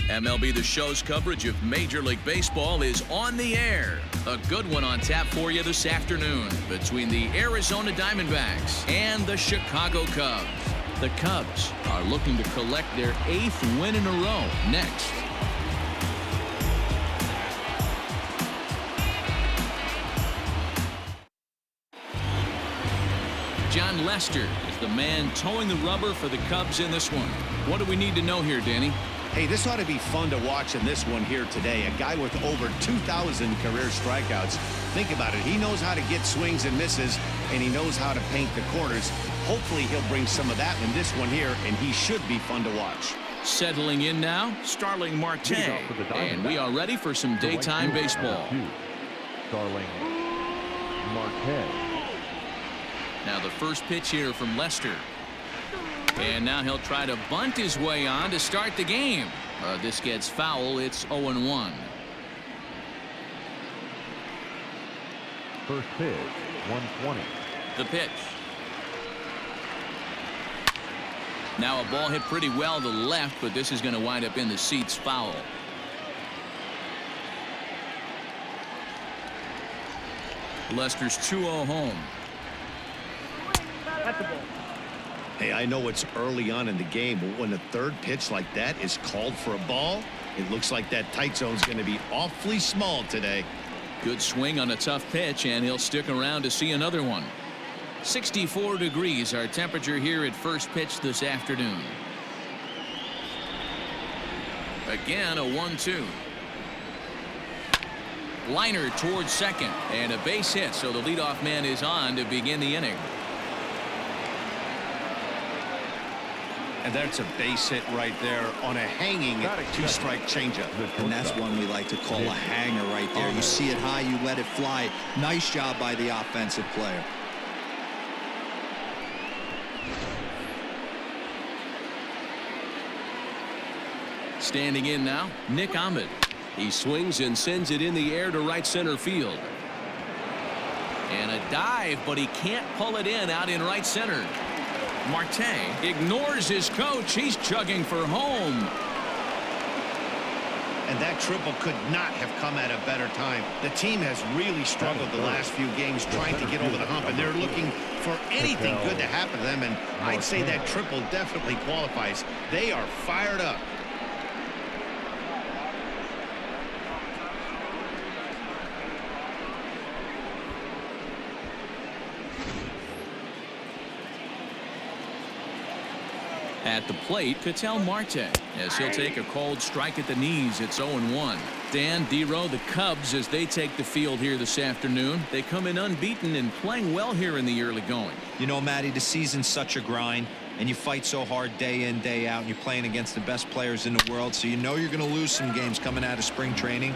MLB The Show's coverage of Major League Baseball is on the air. A good one on tap for you this afternoon between the Arizona Diamondbacks and the Chicago Cubs. The Cubs are looking to collect their 8th win in a row next. John Lester is the man towing the rubber for the Cubs in this one. What do we need to know here, Danny? Hey, this ought to be fun to watch in this one here today. A guy with over 2,000 career strikeouts. Think about it. He knows how to get swings and misses, and he knows how to paint the corners. Hopefully, he'll bring some of that in this one here, and he should be fun to watch. Settling in now, Starling Marte. And we are ready for some daytime baseball. Starling Marte. Now the first pitch here from Lester. And now he'll try to bunt his way on to start the game. This gets foul. It's 0-1. First pitch, 120. The pitch. Now a ball hit pretty well to the left, but this is going to wind up in the seats, foul. Lester's 2-0 home. Hey, I know it's early on in the game, but when the third pitch like that is called for a ball, it looks like that tight zone's going to be awfully small today. Good swing on a tough pitch, and he'll stick around to see another one. 64 degrees our temperature here at first pitch this afternoon. Again, a 1-2. Liner towards second, and a base hit, so the leadoff man is on to begin the inning. And that's a base hit right there on a hanging 2-strike changeup. And that's one we like to call a hanger right there. You see it high, you let it fly. Nice job by the offensive player. Standing in now, Nick Ahmed. He swings and sends it in the air to right center field. And a dive, but he can't pull it in out in right center. Marte ignores his coach. He's chugging for home. And that triple could not have come at a better time. The team has really struggled the last few games trying to get over the hump, and they're looking for anything good to happen to them, and I'd say that triple definitely qualifies. They are fired up. At the plate, Ketel Marte, as he'll take a cold strike at the knees. It's 0-1. Dan, D-Row, the Cubs, as they take the field here this afternoon, they come in unbeaten and playing well here in the early going. You know, Matty, the season's such a grind, and you fight so hard day in, day out, and you're playing against the best players in the world, so you know you're going to lose some games coming out of spring training.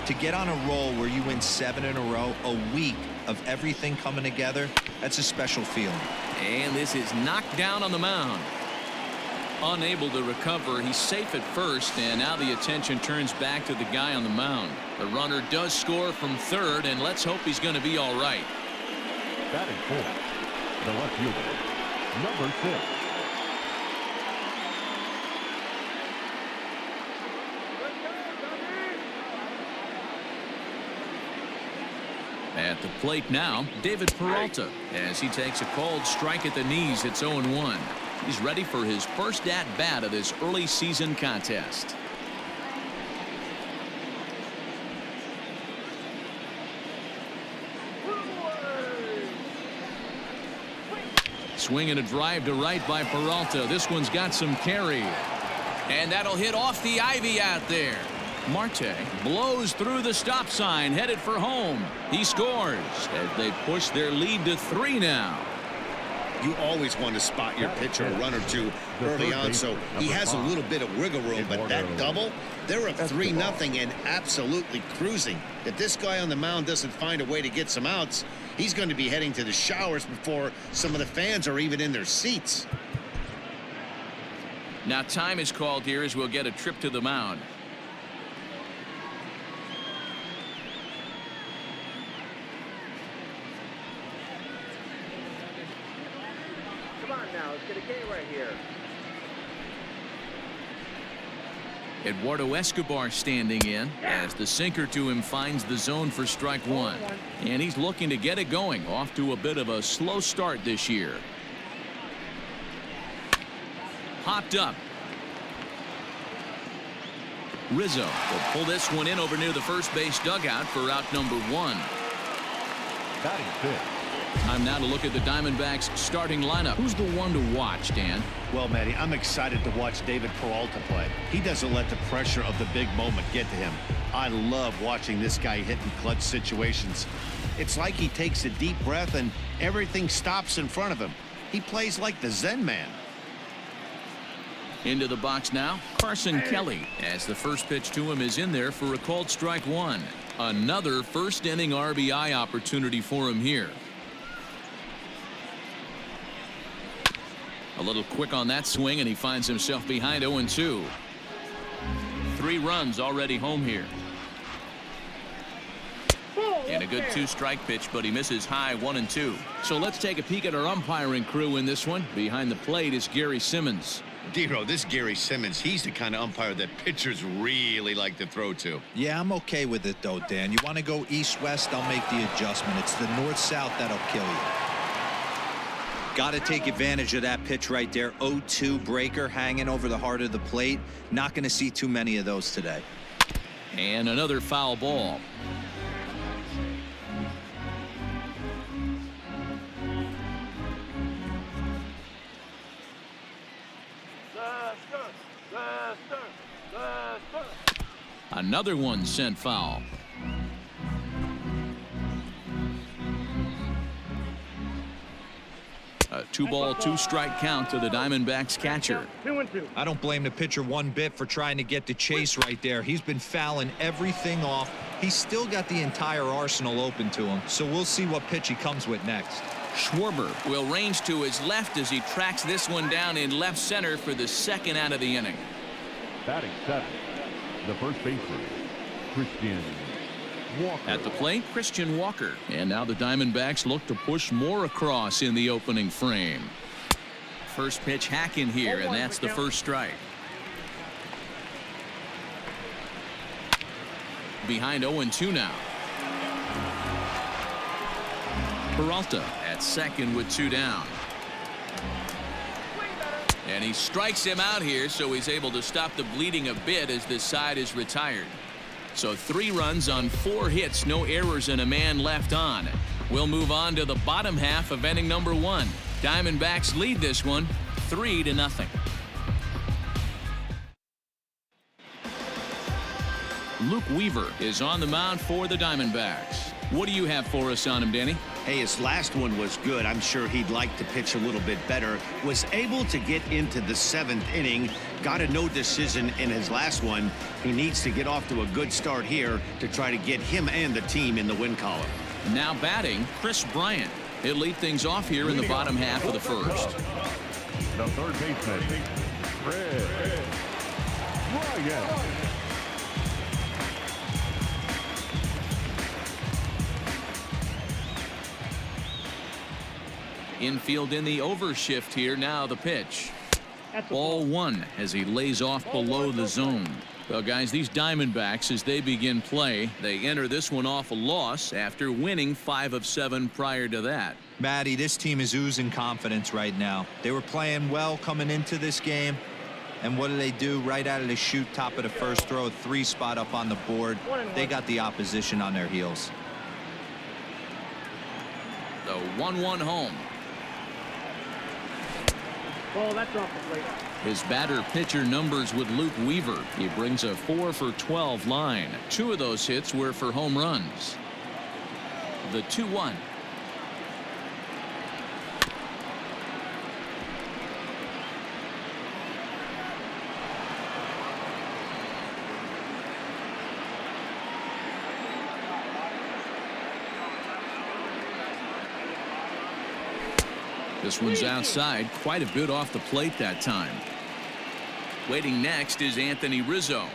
To get on a roll where you win 7 in a row, a week of everything coming together, that's a special feeling. And this is knocked down on the mound. Unable to recover. He's safe at first, and now the attention turns back to the guy on the mound. The runner does score from third, and let's hope he's going to be all right. Batting fourth, the left fielder, number 6. At the plate now, David Peralta, as he takes a cold strike at the knees. It's 0-1. He's ready for his first at-bat of this early season contest. Swing and a drive to right by Peralta. This one's got some carry. And that'll hit off the ivy out there. Marte blows through the stop sign, headed for home. He scores as they push their lead to 3 now. You always want to spot your pitcher a run or two early on, so he has a little bit of wiggle room, but that double, they're up 3-0 and absolutely cruising. If this guy on the mound doesn't find a way to get some outs, he's going to be heading to the showers before some of the fans are even in their seats. Now time is called here as we'll get a trip to the mound. Come on now, let's get a game right here. Eduardo Escobar standing in as the sinker to him finds the zone for strike one. And he's looking to get it going. Off to a bit of a slow start this year. Popped up. Rizzo will pull this one in over near the first base dugout for out number one. Batting fifth. Time now to look at the Diamondbacks starting lineup. Who's the one to watch, Dan? Well, Matty, I'm excited to watch David Peralta play. He doesn't let the pressure of the big moment get to him. I love watching this guy hit in clutch situations. It's like he takes a deep breath and everything stops in front of him. He plays like the Zen man. Into the box now, Carson Kelly, as the first pitch to him is in there for a called strike one. Another first inning RBI opportunity for him here. A little quick on that swing, and he finds himself behind 0-2. 3 runs already home here. And a good 2-strike pitch, but he misses high 1-2. So let's take a peek at our umpiring crew in this one. Behind the plate is Gary Simmons. Dero, this Gary Simmons, he's the kind of umpire that pitchers really like to throw to. Yeah, I'm okay with it, though, Dan. You want to go east-west, I'll make the adjustment. It's the north-south that'll kill you. Got to take advantage of that pitch right there. 0-2 breaker hanging over the heart of the plate. Not going to see too many of those today. And another foul ball. Another one sent foul. A 2-ball, 2-strike count to the Diamondbacks catcher. 2-2. I don't blame the pitcher one bit for trying to get the chase right there. He's been fouling everything off. He's still got the entire arsenal open to him, so we'll see what pitch he comes with next. Schwarber will range to his left as he tracks this one down in left center for the second out of the inning. Batting seventh, the first baseman, Christian Walker. At the plate, Christian Walker. And now the Diamondbacks look to push more across in the opening frame. First pitch hack in here, and that's the first strike. Behind 0-2 now. Peralta at second with 2 down. And he strikes him out here, so he's able to stop the bleeding a bit as this side is retired. So 3 runs on 4 hits, no errors, and a man left on. We'll move on to the bottom half of inning number 1. Diamondbacks lead this one 3-0. Luke Weaver is on the mound for the Diamondbacks. What do you have for us on him, Danny? Hey, his last one was good. I'm sure he'd like to pitch a little bit better. Was able to get into the 7th inning. Got a no decision in his last one. He needs to get off to a good start here to try to get him and the team in the win column. Now batting, Chris Bryant. He'll lead things off here in the bottom half of the first. The third baseman, Chris Bryant. Infield in the overshift here. Now the pitch. Ball 1 as he lays off below the zone. Well, guys, these Diamondbacks, as they begin play, they enter this one off a loss after winning 5 of 7 prior to that. Matty, this team is oozing confidence right now. They were playing well coming into this game. And what do? Right out of the chute, top of the first, throw a 3 spot up on the board. They got the opposition on their heels. The 1-1 home. Ball, that's off the plate. His batter-pitcher numbers with Luke Weaver. He brings a 4 for 12 line. 2 of those hits were for home runs. The 2-1. This one's outside, quite a bit off the plate that time. Waiting next is Anthony Rizzo.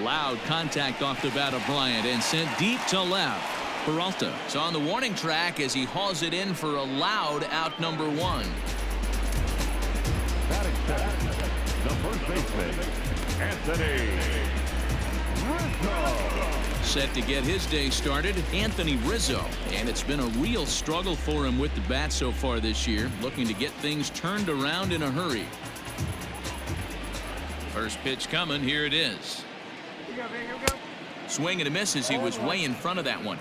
Loud contact off the bat of Bryant and sent deep to left. Peralta is on the warning track as he hauls it in for a loud out number 1. Batting second, the first baseman, Anthony Rizzo. Set to get his day started, Anthony Rizzo. And it's been a real struggle for him with the bat so far this year, looking to get things turned around in a hurry. First pitch coming. Here it is. Here we go. Swing and a miss as he was way in front of that one.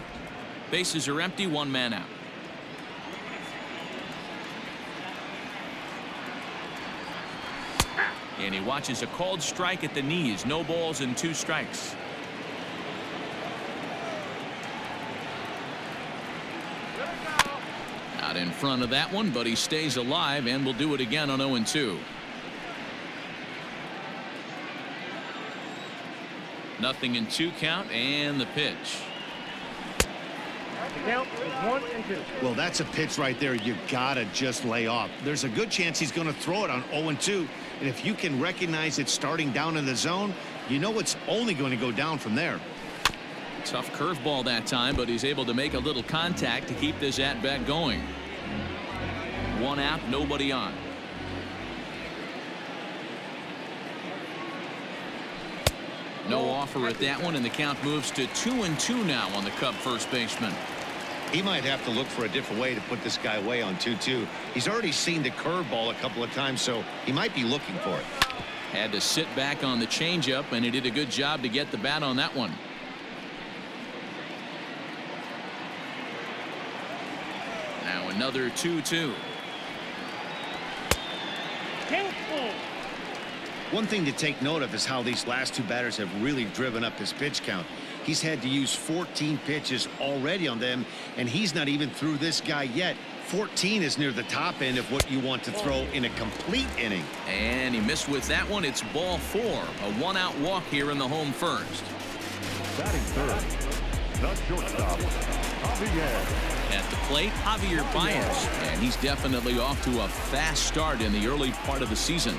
Bases are empty, 1 man out. And he watches a called strike at the knees. No balls and 2 strikes. Out in front of that one, but he stays alive and will do it again on 0-2. Nothing in 2 count, and the pitch. The count is 1-2. Well, that's a pitch right there you gotta just lay off. There's a good chance he's going to throw it on 0-2, and if you can recognize it starting down in the zone, you know it's only going to go down from there. Tough curveball that time, but he's able to make a little contact to keep this at-bat going. 1 out, nobody on. No offer at that one, and the count moves to 2-2 now on the Cub first baseman. He might have to look for a different way to put this guy away on 2-2. He's already seen the curveball a couple of times, so he might be looking for it. Had to sit back on the changeup, and he did a good job to get the bat on that one. Now another 2-2. One thing to take note of is how these last 2 batters have really driven up his pitch count. He's had to use 14 pitches already on them, and he's not even through this guy yet. 14 is near the top end of what you want to throw in a complete inning. And he missed with that one. It's ball 4. A 1-out walk here in the home first. Batting third, the shortstop, Javier. At the plate, Javier Baez. And he's definitely off to a fast start in the early part of the season.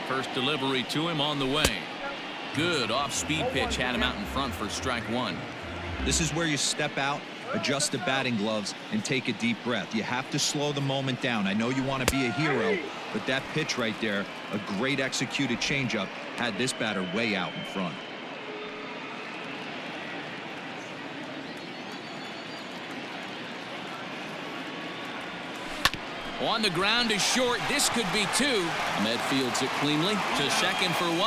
First delivery to him on the way. Good off-speed pitch had him out in front for strike 1. This is where you step out, adjust the batting gloves, and take a deep breath. You have to slow the moment down. I know you want to be a hero, but that pitch right there, a great executed changeup, had this batter way out in front. On the ground is short. This could be 2. Ahmed fields it cleanly to second for 1,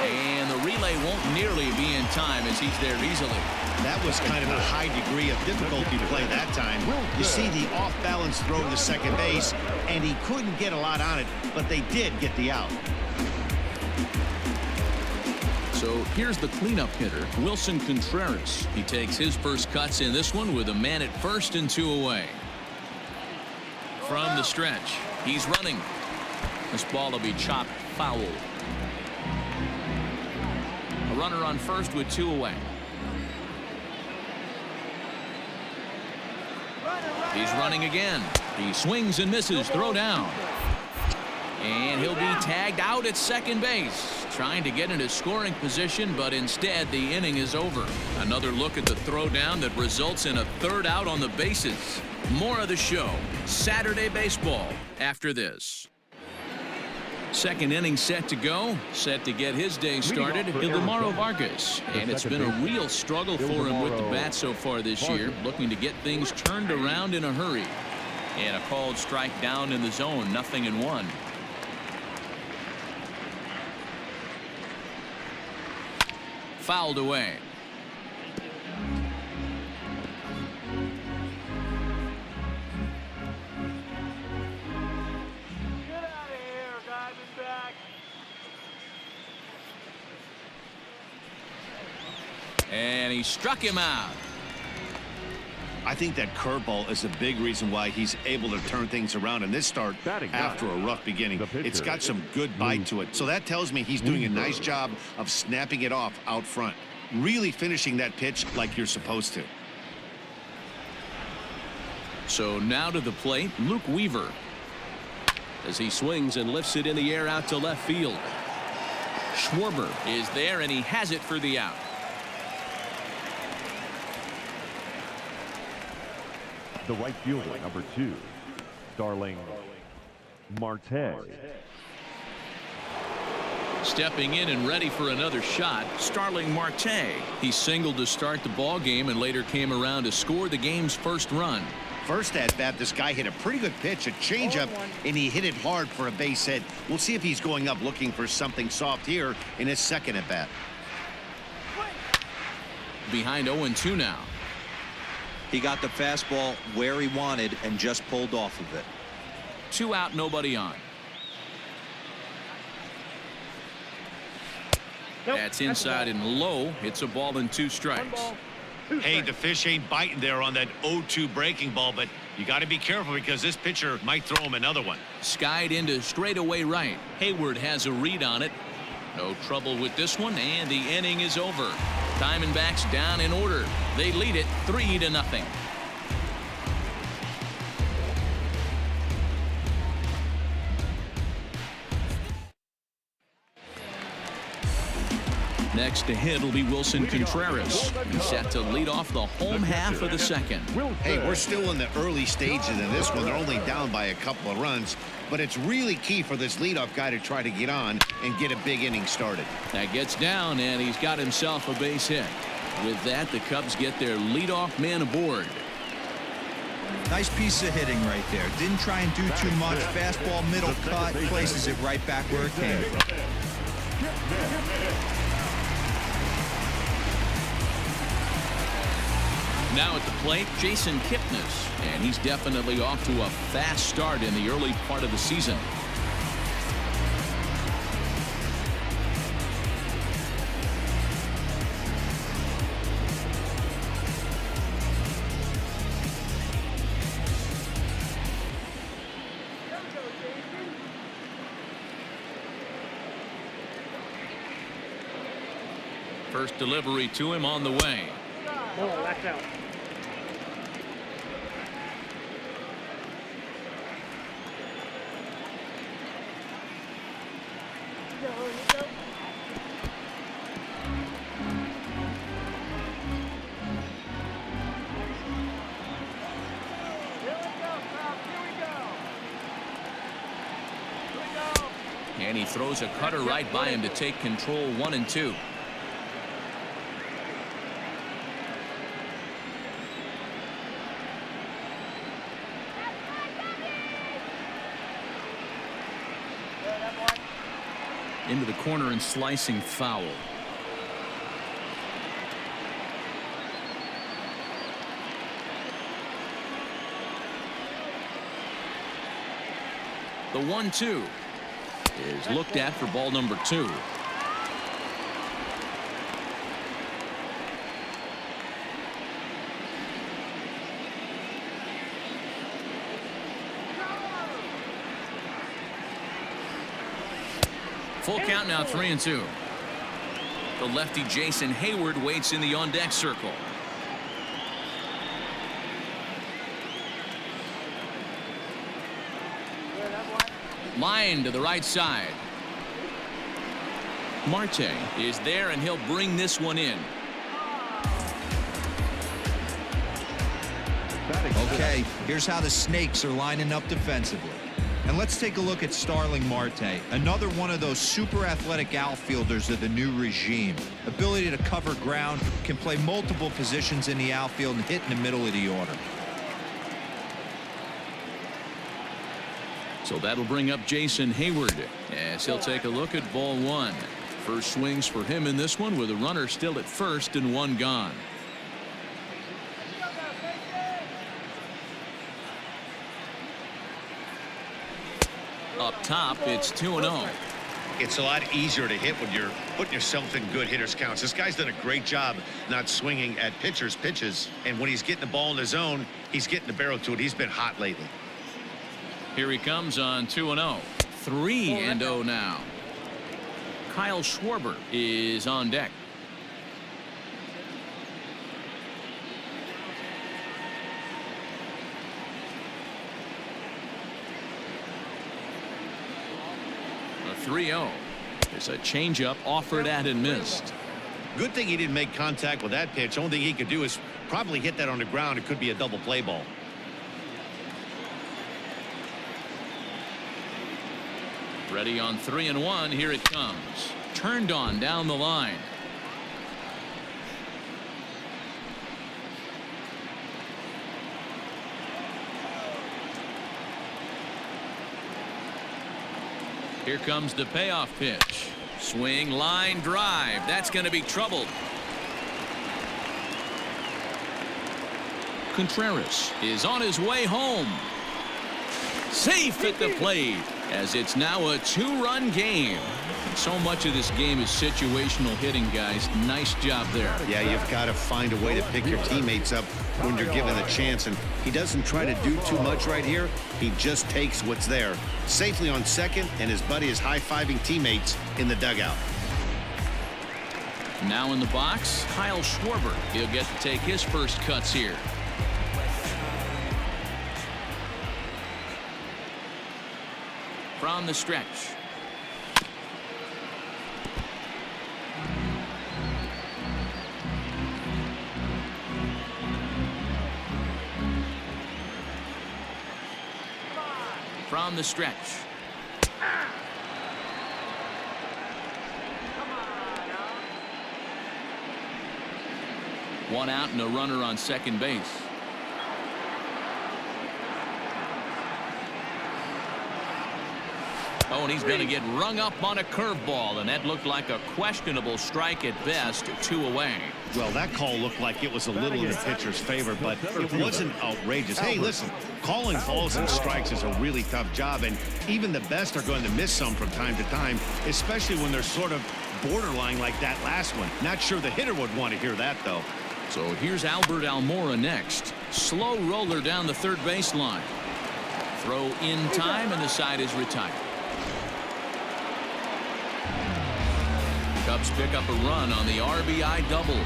and the relay won't nearly be in time as he's there easily. That was kind of a high degree of difficulty play that time. You see the off-balance throw to second base, and he couldn't get a lot on it, but they did get the out. So here's the cleanup hitter, Wilson Contreras. He takes his first cuts in this one with a man at first and 2 away. From the stretch, he's running. This ball will be chopped foul. A runner on first with 2 away. He's running again. He swings and misses. Throw down. And he'll be tagged out at second base. Trying to get into scoring position, but instead the inning is over. Another look at the throw down that results in a 3rd out on the bases. More of the show. Saturday baseball after this. Second inning set to go. Set to get his day started, Ildemaro Vargas. And it's been a real struggle for him with the bat so far this year. Looking to get things turned around in a hurry. And a called strike down in the zone. 0-1. Fouled away. Get out of here, Diamondbacks. And he struck him out. I think that curveball is a big reason why he's able to turn things around in this start after a rough beginning. It's got some good bite to it. So that tells me he's doing a nice job of snapping it off out front. Really finishing that pitch like you're supposed to. So now to the plate, Luke Weaver. As he swings and lifts it in the air out to left field. Schwarber is there, and he has it for the out. The right fielder, number 2, Starling Marte. Stepping in and ready for another shot, Starling Marte. He singled to start the ball game and later came around to score the game's first run. First at bat, this guy hit a pretty good pitch, a changeup, and he hit it hard for a base hit. We'll see if he's going up looking for something soft here in his second at bat. Behind 0-2 now. He got the fastball where he wanted and just pulled off of it. 2 out, nobody on. That's inside and low. It's a ball and 2 strikes. Hey, the fish ain't biting there on that 0-2 breaking ball, but you got to be careful because this pitcher might throw him another one. Skied into straightaway right. Hayward has a read on it. No trouble with this one, and the inning is over. Diamondbacks down in order. They lead it 3-0. Next to hit will be Wilson Contreras. He's set to lead off the home half of the second. Hey, we're still in the early stages of this one. They're only down by a couple of runs, but it's really key for this leadoff guy to try to get on and get a big inning started. That gets down, and he's got himself a base hit. With that, the Cubs get their leadoff man aboard. Nice piece of hitting right there. Didn't try and do too much. Fastball, middle cut, places it right back where it came from. Now at the plate, Jason Kipnis, and he's definitely off to a fast start in the early part of the season. First delivery to him on the way. Oh, that's out. And he throws a cutter right by him to take control 1-2. Into the corner and slicing foul. The 1-2 is looked at for ball number 2. Full count now, 3-2. The lefty Jason Hayward waits in the on-deck circle. Line to the right side. Marte is there, and he'll bring this one in. Okay, here's how the Snakes are lining up defensively. And let's take a look at Starling Marte, another one of those super athletic outfielders of the new regime. Ability to cover ground, can play multiple positions in the outfield and hit in the middle of the order. So that'll bring up Jason Hayward as he'll take a look at ball 1. First swings for him in this one with a runner still at first and 1 gone. Up top, it's 2-0. It's a lot easier to hit when you're putting yourself in good hitters counts. This guy's done a great job not swinging at pitchers' pitches, and when he's getting the ball in the zone, he's getting the barrel to it. He's been hot lately. Here he comes on 2-0. 3-0 now. Kyle Schwarber is on deck. A 3-0. There's a changeup offered at and missed. Good thing he didn't make contact with that pitch. Only thing he could do is probably hit that on the ground. It could be a double play ball. Ready on 3-1. Here it comes. Turned on down the line. Here comes the payoff pitch. Swing, line drive. That's going to be troubled. Contreras is on his way home. Safe at the plate, as it's now a 2-run game. So much of this game is situational hitting, guys. Nice job there. Yeah, you've got to find a way to pick your teammates up when you're given a chance, and he doesn't try to do too much right here. He just takes what's there. Safely on second, and his buddy is high-fiving teammates in the dugout. Now in the box, Kyle Schwarber. He'll get to take his first cuts here. From the stretch. From the stretch. One out and a runner on second base. Oh, and he's going to get rung up on a curveball, and that looked like a questionable strike at best. 2 away. Well, that call looked like it was a little in the pitcher's favor, but it wasn't outrageous. Hey, listen, calling balls and strikes is a really tough job, and even the best are going to miss some from time to time, especially when they're sort of borderline like that last one. Not sure the hitter would want to hear that, though. So here's Albert Almora next. Slow roller down the third baseline. Throw in time, and the side is retired. Cubs pick up a run on the RBI double.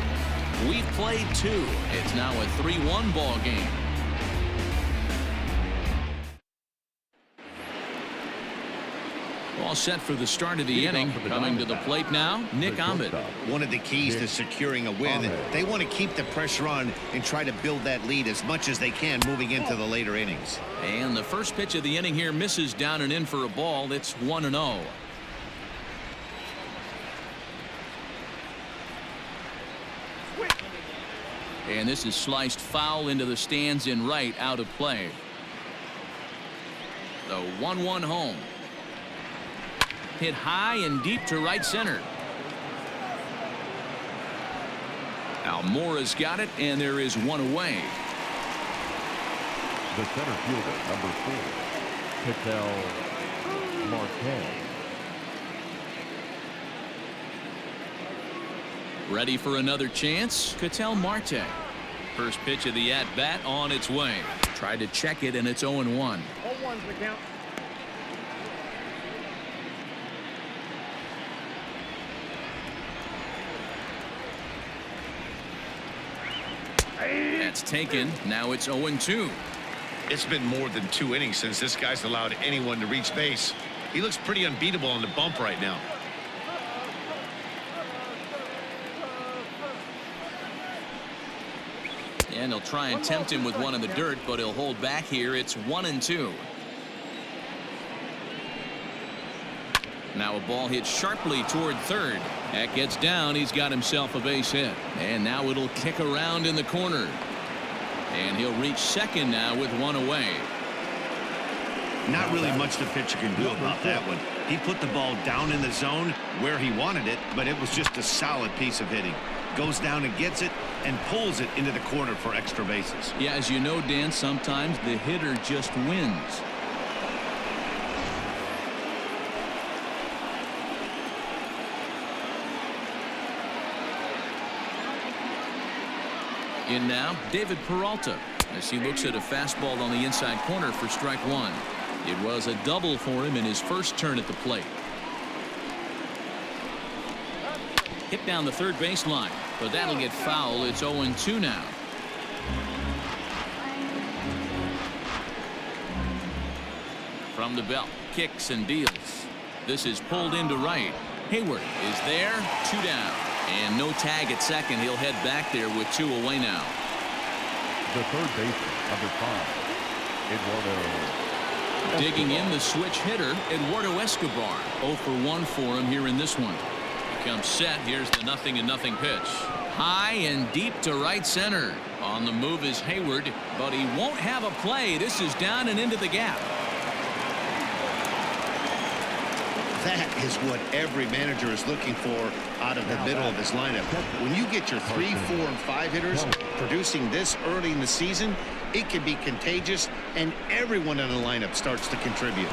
We've played 2. It's now a 3-1 ball game. All set for the start of the inning. Coming to the plate now, Nick Ahmed. One of the keys to securing a win, they want to keep the pressure on and try to build that lead as much as they can moving into the later innings. And the first pitch of the inning here misses down and in for a ball. It's 1-0. And this is sliced foul into the stands in right, out of play. The 1-1 home. Hit high and deep to right center. Almora's got it, and there is 1 away. The center fielder, number 4, Ketel Marte. Ready for another chance? Ketel Marte. First pitch of the at-bat on its way. Tried to check it, and it's 0-1. 0-1's the count. That's taken. Now it's 0-2. It's been more than 2 innings since this guy's allowed anyone to reach base. He looks pretty unbeatable on the bump right now. And he'll try and tempt him with one in the dirt, but he'll hold back here. It's 1-2. Now a ball hit sharply toward third. That gets down. He's got himself a base hit. And now it'll kick around in the corner. And he'll reach second now with 1 away. Not really much the pitcher can do about that one. He put the ball down in the zone where he wanted it, but it was just a solid piece of hitting. Goes down and gets it and pulls it into the corner for extra bases. Yeah, as you know, Dan, sometimes the hitter just wins. In now, David Peralta, as he looks at a fastball on the inside corner for strike 1. It was a double for him in his first turn at the plate. Hit down the third baseline, but that'll get foul. It's 0-2 now. From the belt, kicks and deals. This is pulled into right. Hayward is there, 2 down. And no tag at second. He'll head back there with 2 away now. The third baseman, number 5, Eduardo Digging in the switch hitter, Eduardo Escobar. 0 for 1 for him here in this one. He comes set. Here's the 0-0 pitch. High and deep to right center. On the move is Hayward, but he won't have a play. This is down and into the gap. That is what every manager is looking for out of the middle of his lineup. When you get your 3, 4, and 5 hitters producing this early in the season, it can be contagious, and everyone in the lineup starts to contribute.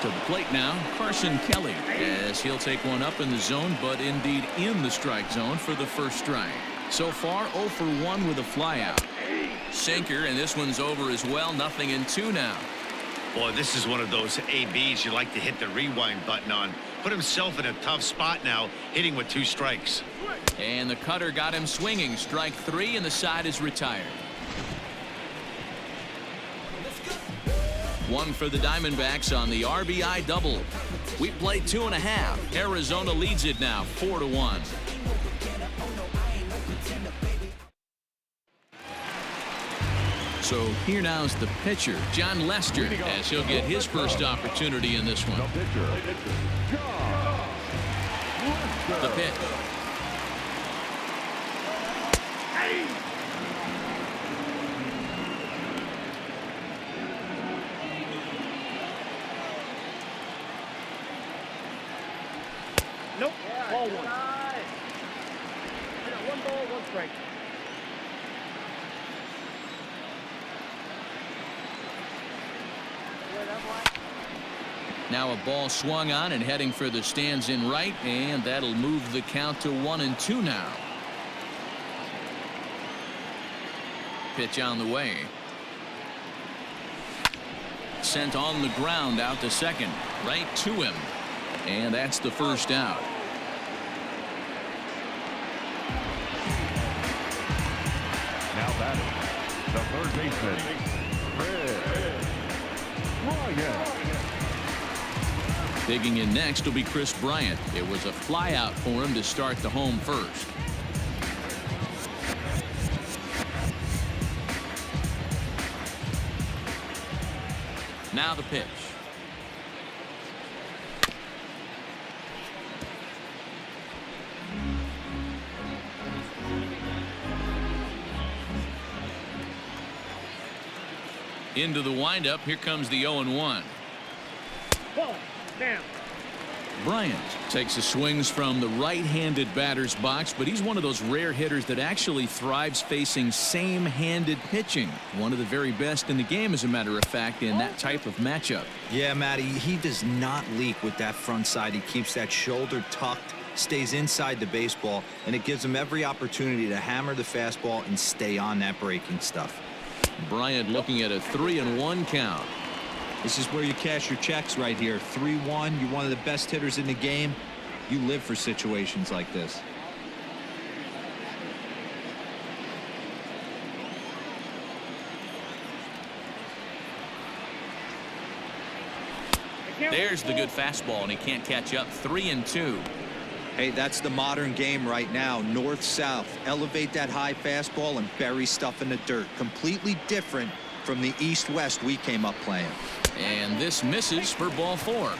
To the plate now, Carson Kelly, as he'll take one up in the zone, but indeed in the strike zone for the first strike. So far, 0 for 1 with a flyout. Sinker, and this one's over as well. 0-2 now. Boy, this is one of those ABs you like to hit the rewind button on. Put himself in a tough spot now, hitting with 2 strikes. And the cutter got him swinging. Strike 3, and the side is retired. 1 for the Diamondbacks on the RBI double. We played 2.5. Arizona leads it now 4-1. So here now is the pitcher, John Lester, as he'll get his first opportunity in this one. The pitch. Nope. Ball 1. I got 1 ball, 1 strike. Now a ball swung on and heading for the stands in right, and that'll move the count to 1-2 now. Pitch on the way. Sent on the ground out to second, right to him, and that's the first out. Now batting, the third baseman, Ryan. Digging in next will be Chris Bryant. It was a flyout for him to start the home first. Now the pitch. Into the windup. Here comes the 0-1. Ball. Down. Bryant takes the swings from the right-handed batter's box, but he's one of those rare hitters that actually thrives facing same-handed pitching. One of the very best in the game, as a matter of fact, in that type of matchup. Yeah, Matty, he does not leak with that front side. He keeps that shoulder tucked, stays inside the baseball, and it gives him every opportunity to hammer the fastball and stay on that breaking stuff. Bryant looking at a 3-1 count. This is where you cash your checks right here. 3-1. You're one of the best hitters in the game. You live for situations like this. There's the good fastball, and he can't catch up. 3-2. Hey, that's the modern game right now. North-south. Elevate that high fastball and bury stuff in the dirt. Completely different from the east-west we came up playing. And this misses for ball 4.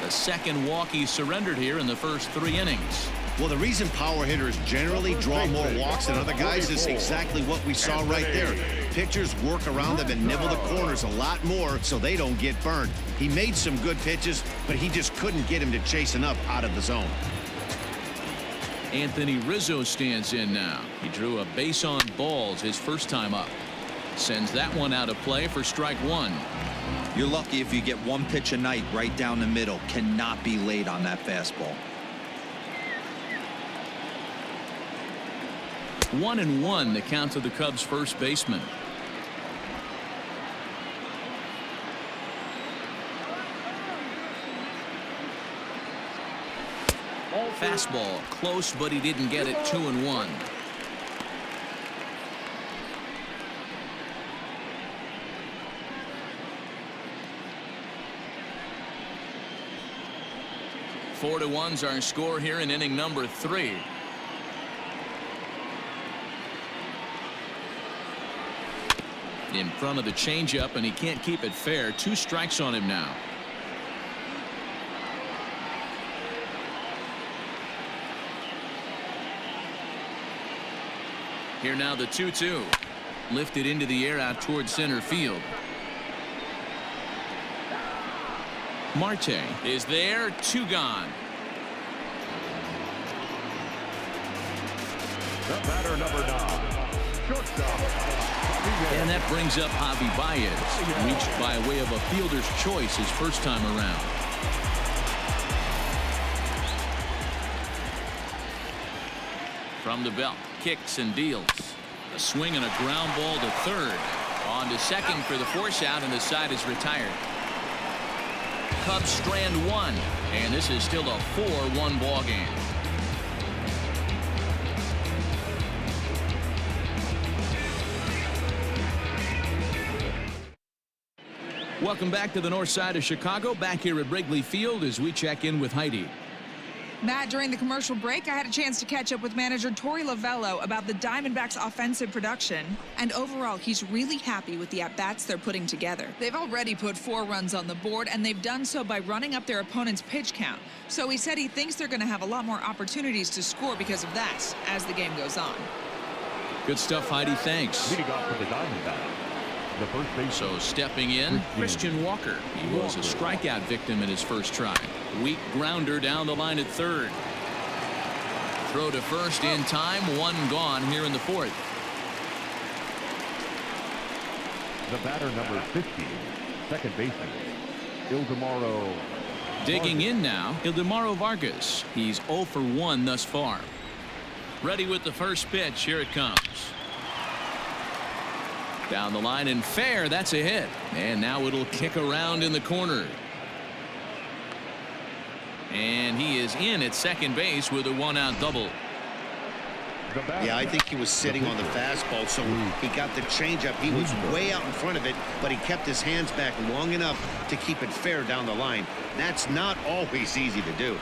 The second walk he surrendered here in the first 3 innings. Well, the reason power hitters generally draw more walks than other guys is exactly what we saw right there. Pitchers work around them and nibble the corners a lot more so they don't get burned. He made some good pitches, but he just couldn't get him to chase enough out of the zone. Anthony Rizzo stands in now. He drew a base on balls his first time up. Sends that one out of play for strike 1. You're lucky if you get one pitch a night right down the middle. Cannot be late on that fastball. 1-1 the count to the Cubs first baseman. Fastball close, but he didn't get it. 2-1. Four to 1's our score here in inning number 3. In front of the changeup, and he can't keep it fair. 2 strikes on him now. Here now the 2-2. Lifted into the air out towards center field. Marte is there. 2 gone. The batter, number 9, shortstop. And that brings up Javi Baez, reached by way of a fielder's choice his first time around. From the belt, kicks and deals. A swing and a ground ball to third. On to second for the force out, and the side is retired. Cubs strand 1, and this is still a 4-1 ball game. Welcome back to the north side of Chicago. Back here at Wrigley Field as we check in with Heidi. Matt, during the commercial break, I had a chance to catch up with manager Torey Lovello about the Diamondbacks' offensive production. And overall, he's really happy with the at-bats they're putting together. They've already put 4 runs on the board, and they've done so by running up their opponent's pitch count. So he said he thinks they're going to have a lot more opportunities to score because of that as the game goes on. Good stuff, Heidi. Thanks. Leading off for the Diamondbacks, the first base. So stepping in, Christian Walker. He was a strikeout victim in his first try. Weak grounder down the line at third. Throw to first in time. 1 gone here in the 4th. The batter, number 50, second baseman, Ildemaro. Digging in now, Ildemaro Vargas. He's 0 for 1 thus far. Ready with the first pitch. Here it comes. Down the line and fair. That's a hit. And now it'll kick around in the corner. And he is in at second base with a 1-out double. Yeah, I think he was sitting on the fastball, so he got the changeup. He was way out in front of it, but he kept his hands back long enough to keep it fair down the line. That's not always easy to do.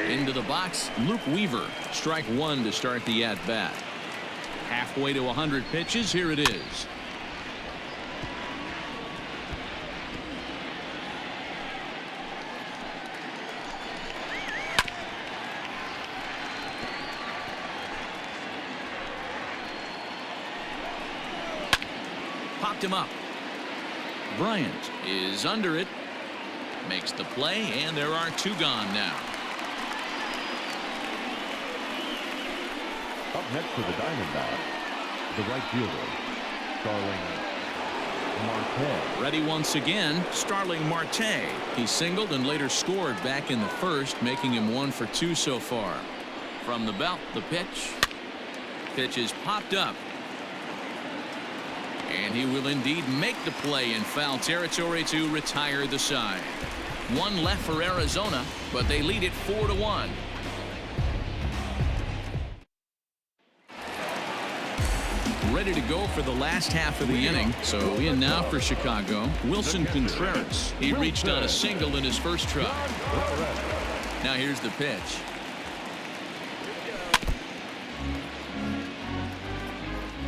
Into the box, Luke Weaver. Strike 1 to start the at-bat. Halfway to 100 pitches. Here it is. Popped him up. Bryant is under it. Makes the play, and there are 2 gone now. Up next for the Diamondbacks, the right fielder, Starling Marte. Ready once again, Starling Marte. He singled and later scored back in the first, making him 1 for 2 so far. From the belt, the pitch. Pitch is popped up. And he will indeed make the play in foul territory to retire the side. 1 left for Arizona, but they lead it 4-1. Ready to go for the last half of the inning. So in now for Chicago, Wilson Contreras. He reached on a single in his first try. Now here's the pitch.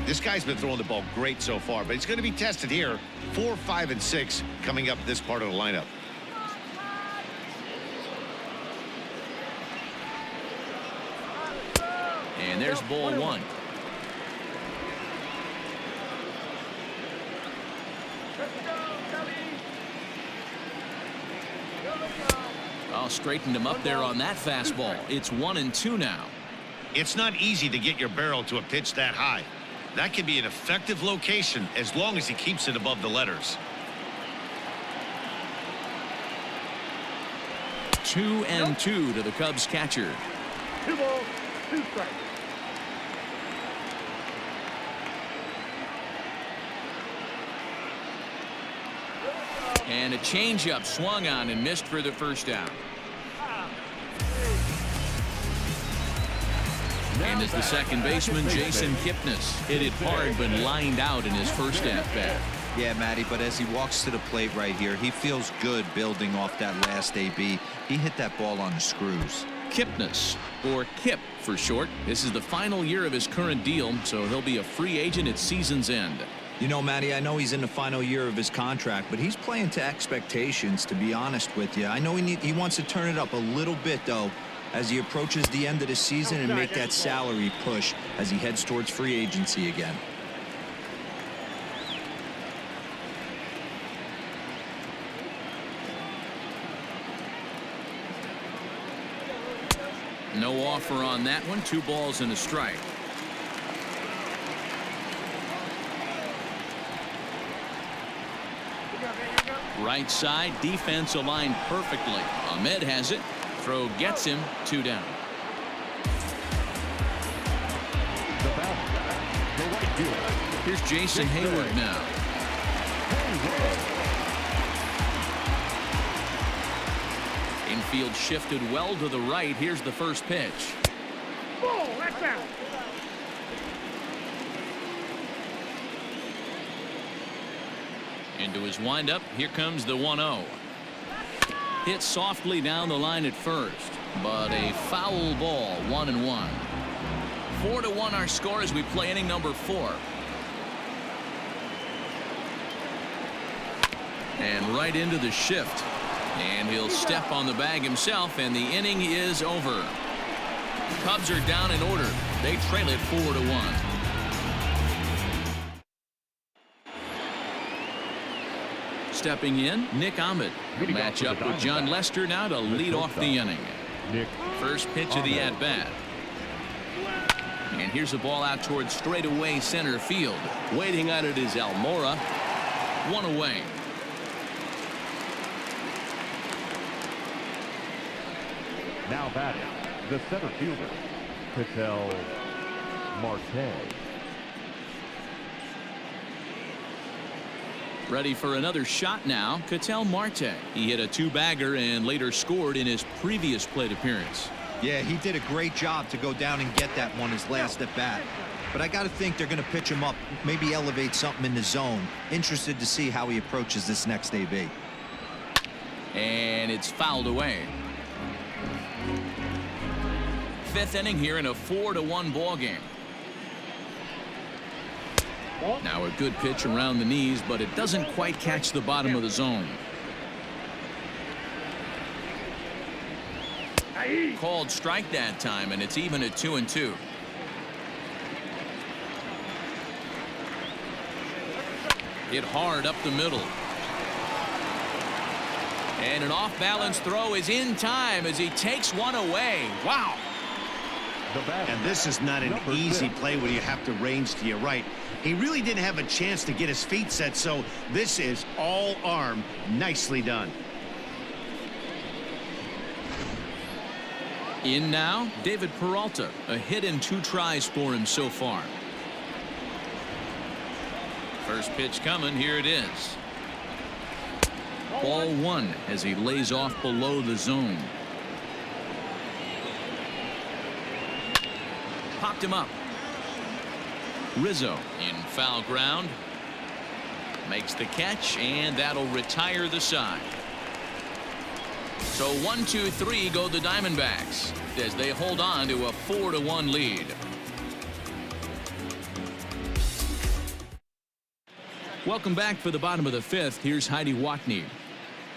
This guy's been throwing the ball great so far, but he's going to be tested here. 4, 5, and 6 coming up this part of the lineup. And there's ball 1. Oh, straightened him up there on that fastball. It's 1-2 now. It's not easy to get your barrel to a pitch that high. That can be an effective location as long as he keeps it above the letters. 2-2 to the Cubs catcher. 2 balls, 2 strikes. And a changeup swung on and missed for the first out. And as the second baseman, Jason Kipnis hit it hard but lined out in his first at-bat. Yeah, Matty, but as he walks to the plate right here, he feels good building off that last AB. He hit that ball on the screws. Kipnis, or Kip for short. This is the final year of his current deal, so he'll be a free agent at season's end. You know, Matty, I know he's in the final year of his contract, but he's playing to expectations, to be honest with you. I know he wants to turn it up a little bit, though, as he approaches the end of the season and make that salary push as he heads towards free agency again. No offer on that one. 2 balls and a strike. Right side, defense aligned perfectly. Ahmed has it. Throw gets him. 2 down. The batter, the right fielder. Here's Jason Hayward now. Infield shifted well to the right. Here's the first pitch. Ball, that's out. Into his windup. Here comes the 1-0. Hit softly down the line at first, but a foul ball. 1-1. 4-1 our score as we play inning number 4. And right into the shift. And he'll step on the bag himself, and the inning is over. Cubs are down in order. They trail it 4-1. Stepping in, Nick Ahmed. Match up with John Lester now to lead off the inning. First pitch of the at-bat. And here's a ball out towards straightaway center field. Waiting on it is Almora. 1 away. Now batting, the center fielder, Ketel Marte. Ready for another shot now, Ketel Marte. He hit a 2-bagger and later scored in his previous plate appearance. Yeah, he did a great job to go down and get that one his last at bat. But I got to think they're going to pitch him up, maybe elevate something in the zone. Interested to see how he approaches this next AB. And it's fouled away. 5th inning here in a 4-1 ball game. Now a good pitch around the knees, but it doesn't quite catch the bottom of the zone. Called strike that time, and it's even at 2-2. Hit hard up the middle. And an off-balance throw is in time as he takes one away. Wow. And this is not an easy play when you have to range to your right. He really didn't have a chance to get his feet set, so this is all arm. Nicely done. In now, David Peralta. A hit and 2 tries for him so far. First pitch coming. Here it is. Ball 1 as he lays off below the zone. Popped him up. Rizzo in foul ground. Makes the catch, and that'll retire the side. So 1, 2, 3 go the Diamondbacks as they hold on to a 4-1 lead. Welcome back for the bottom of the 5th. Here's Heidi Watney.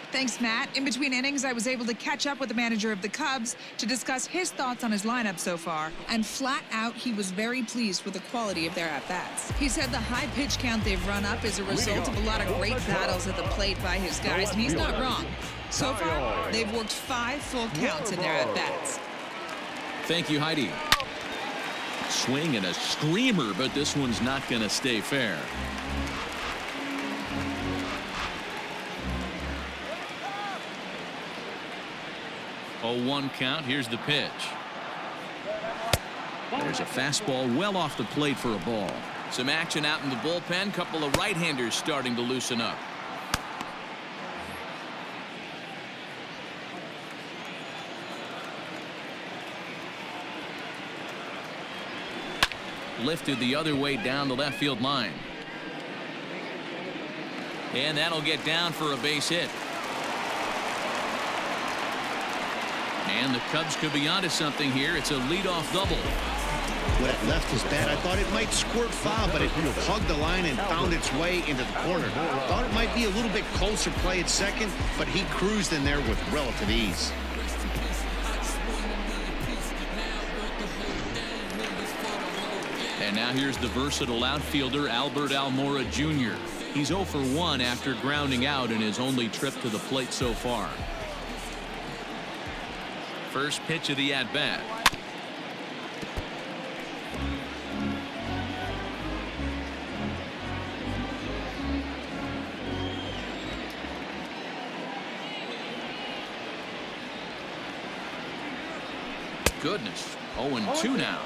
Thanks, Matt. In between innings, I was able to catch up with the manager of the Cubs to discuss his thoughts on his lineup so far. And flat out, he was very pleased with the quality of their at-bats. He said the high pitch count they've run up is a result of a lot of great battles at the plate by his guys, and he's not wrong. So far, they've worked 5 full counts in their at-bats. Thank you, Heidi. Swing and a screamer, but this one's not going to stay fair. 0-1 count. Here's the pitch. There's a fastball well off the plate for a ball. Some action out in the bullpen. Couple of right-handers starting to loosen up. Lifted the other way down the left field line. And that'll get down for a base hit. And the Cubs could be onto something here. It's a leadoff double. When it left his bat, I thought it might squirt foul, but it hugged the line and found its way into the corner. Thought it might be a little bit closer play at second, but he cruised in there with relative ease. And now here's the versatile outfielder, Albert Almora Jr. He's 0 for 1 after grounding out in his only trip to the plate so far. First pitch of the at-bat. Goodness, 0-2 now.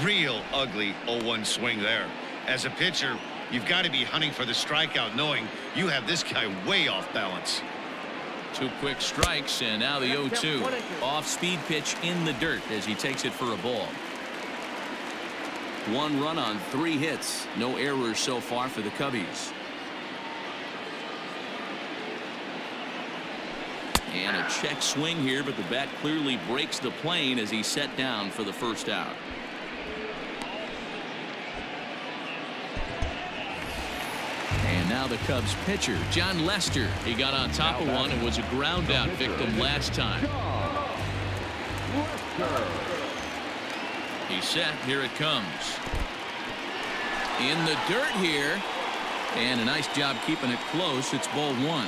Real ugly 0-1 swing there. As a pitcher, you've got to be hunting for the strikeout, knowing you have this guy way off balance. 2 quick strikes, and now the 0-2. Off-speed pitch in the dirt as he takes it for a ball. 1 run on 3 hits. No errors so far for the Cubbies. And a check swing here, but the bat clearly breaks the plane as he's set down for the first out. And now the Cubs pitcher, John Lester. He got on top of one and was a ground out victim last time. He's set. Here it comes. In the dirt here. And a nice job keeping it close. It's ball 1.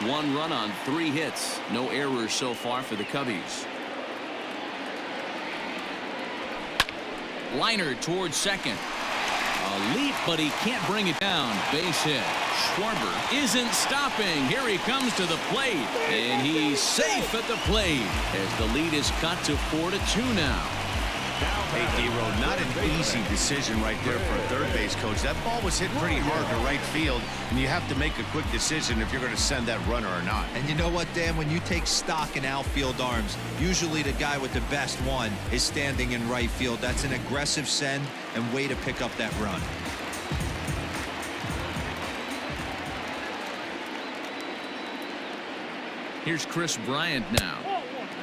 1 run on 3 hits. No errors so far for the Cubbies. Liner towards second. A leap, but he can't bring it down. Base hit. Schwarber isn't stopping. Here he comes to the plate, and he's safe at the plate as the lead is cut to 4-2 now. Hey, D-Row, not an easy decision right there for a third base coach. That ball was hit pretty hard to right field, and you have to make a quick decision if you're going to send that runner or not. And you know what, Dan? When you take stock in outfield arms, usually the guy with the best one is standing in right field. That's an aggressive send and way to pick up that run. Here's Chris Bryant now.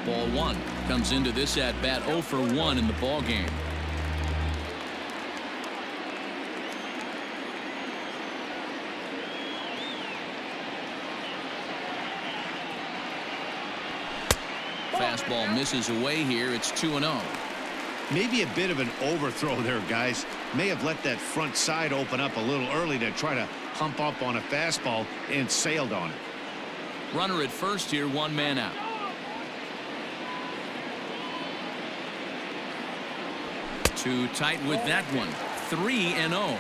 Ball 1 comes into this at bat 0 for 1 in the ball game. Fastball misses away here. It's 2-0. Maybe a bit of an overthrow there, guys. May have let that front side open up a little early to try to hump up on a fastball and sailed on it. Runner at first here, 1 man out. Too tight with that one. 3-0.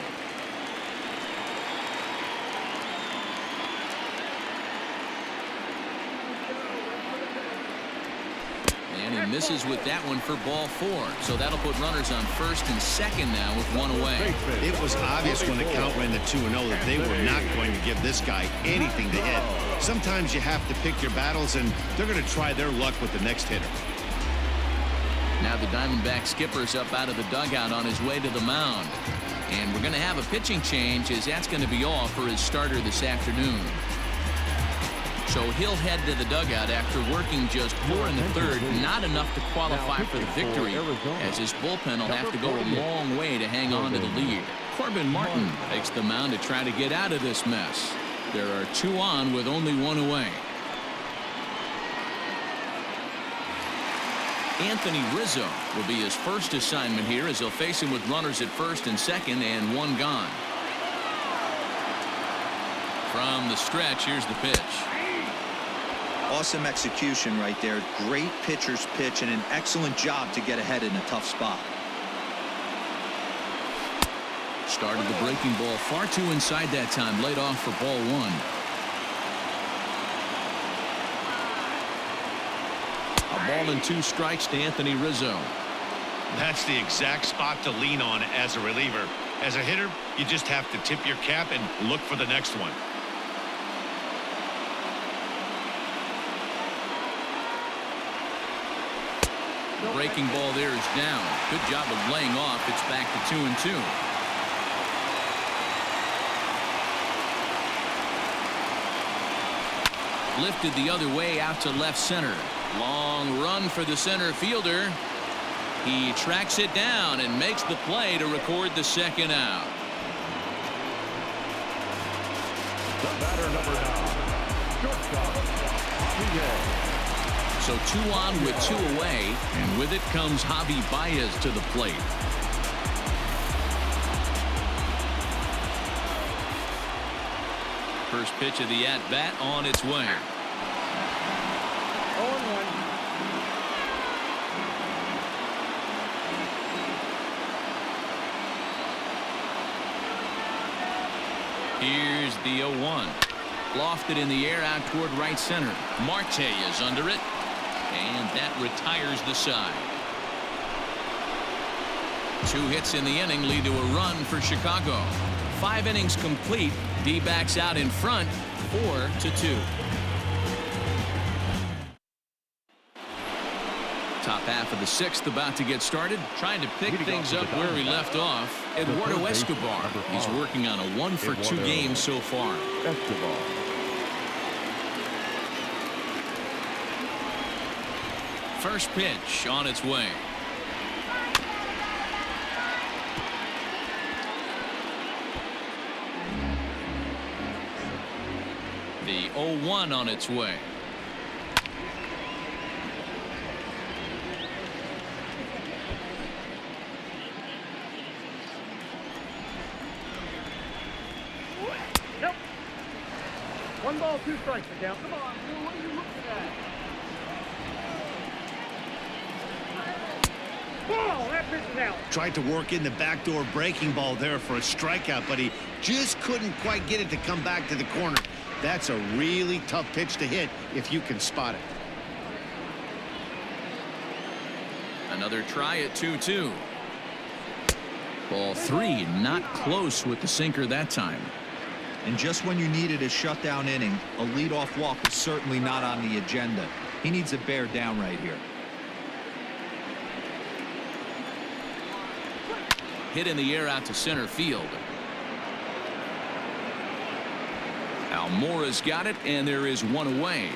And he misses with that one for ball 4. So that'll put runners on first and second now with 1 away. It was obvious when the count ran to 2-0 that they were not going to give this guy anything to hit. Sometimes you have to pick your battles, and they're going to try their luck with the next hitter. Now the Diamondback skipper's up out of the dugout on his way to the mound. And we're going to have a pitching change, as that's going to be all for his starter this afternoon. So he'll head to the dugout after working just 4 1/3, not enough to qualify for the victory, as his bullpen will have to go a long way to hang on to the lead. Corbin Martin takes the mound to try to get out of this mess. There are 2 on with only 1 away. Anthony Rizzo will be his first assignment here, as he'll face him with runners at first and second and 1 gone. From the stretch, here's the pitch. Awesome execution right there. Great pitcher's pitch and an excellent job to get ahead in a tough spot. Started the breaking ball far too inside that time. Laid off for ball 1. A ball and 2 strikes to Anthony Rizzo. That's the exact spot to lean on as a reliever. As a hitter, you just have to tip your cap and look for the next one. The breaking ball there is down. Good job of laying off. It's back to 2-2. Lifted the other way out to left center. Long run for the center fielder. He tracks it down and makes the play to record the second out. The batter, number 9, shortstop, Javier. So 2 on with 2 away, and with it comes Javi Baez to the plate. First pitch of the at-bat on its way. 0-1. Here's the 0-1. Lofted in the air out toward right center. Marte is under it, and that retires the side. 2 hits in the inning lead to a run for Chicago. 5 innings complete. D-backs out in front, 4-2. Top half of the 6th about to get started. Trying to pick things up where he left off. Eduardo Escobar. He's working on a 1-for-2 game so far. Escobar. First pitch on its way. The 0-1 on its way. Nope. 1 ball, 2 strikes. Down. Come on, dude. What are you looking at? Ball. That pitch is out. Tried to work in the backdoor breaking ball there for a strikeout, but he just couldn't quite get it to come back to the corner. That's a really tough pitch to hit if you can spot it. Another try at 2-2. Ball 3, not close with the sinker that time. And just when you needed a shutdown inning, a leadoff walk is certainly not on the agenda. He needs to bear down right here. Hit in the air out to center field. Almora's got it, and there is 1 away.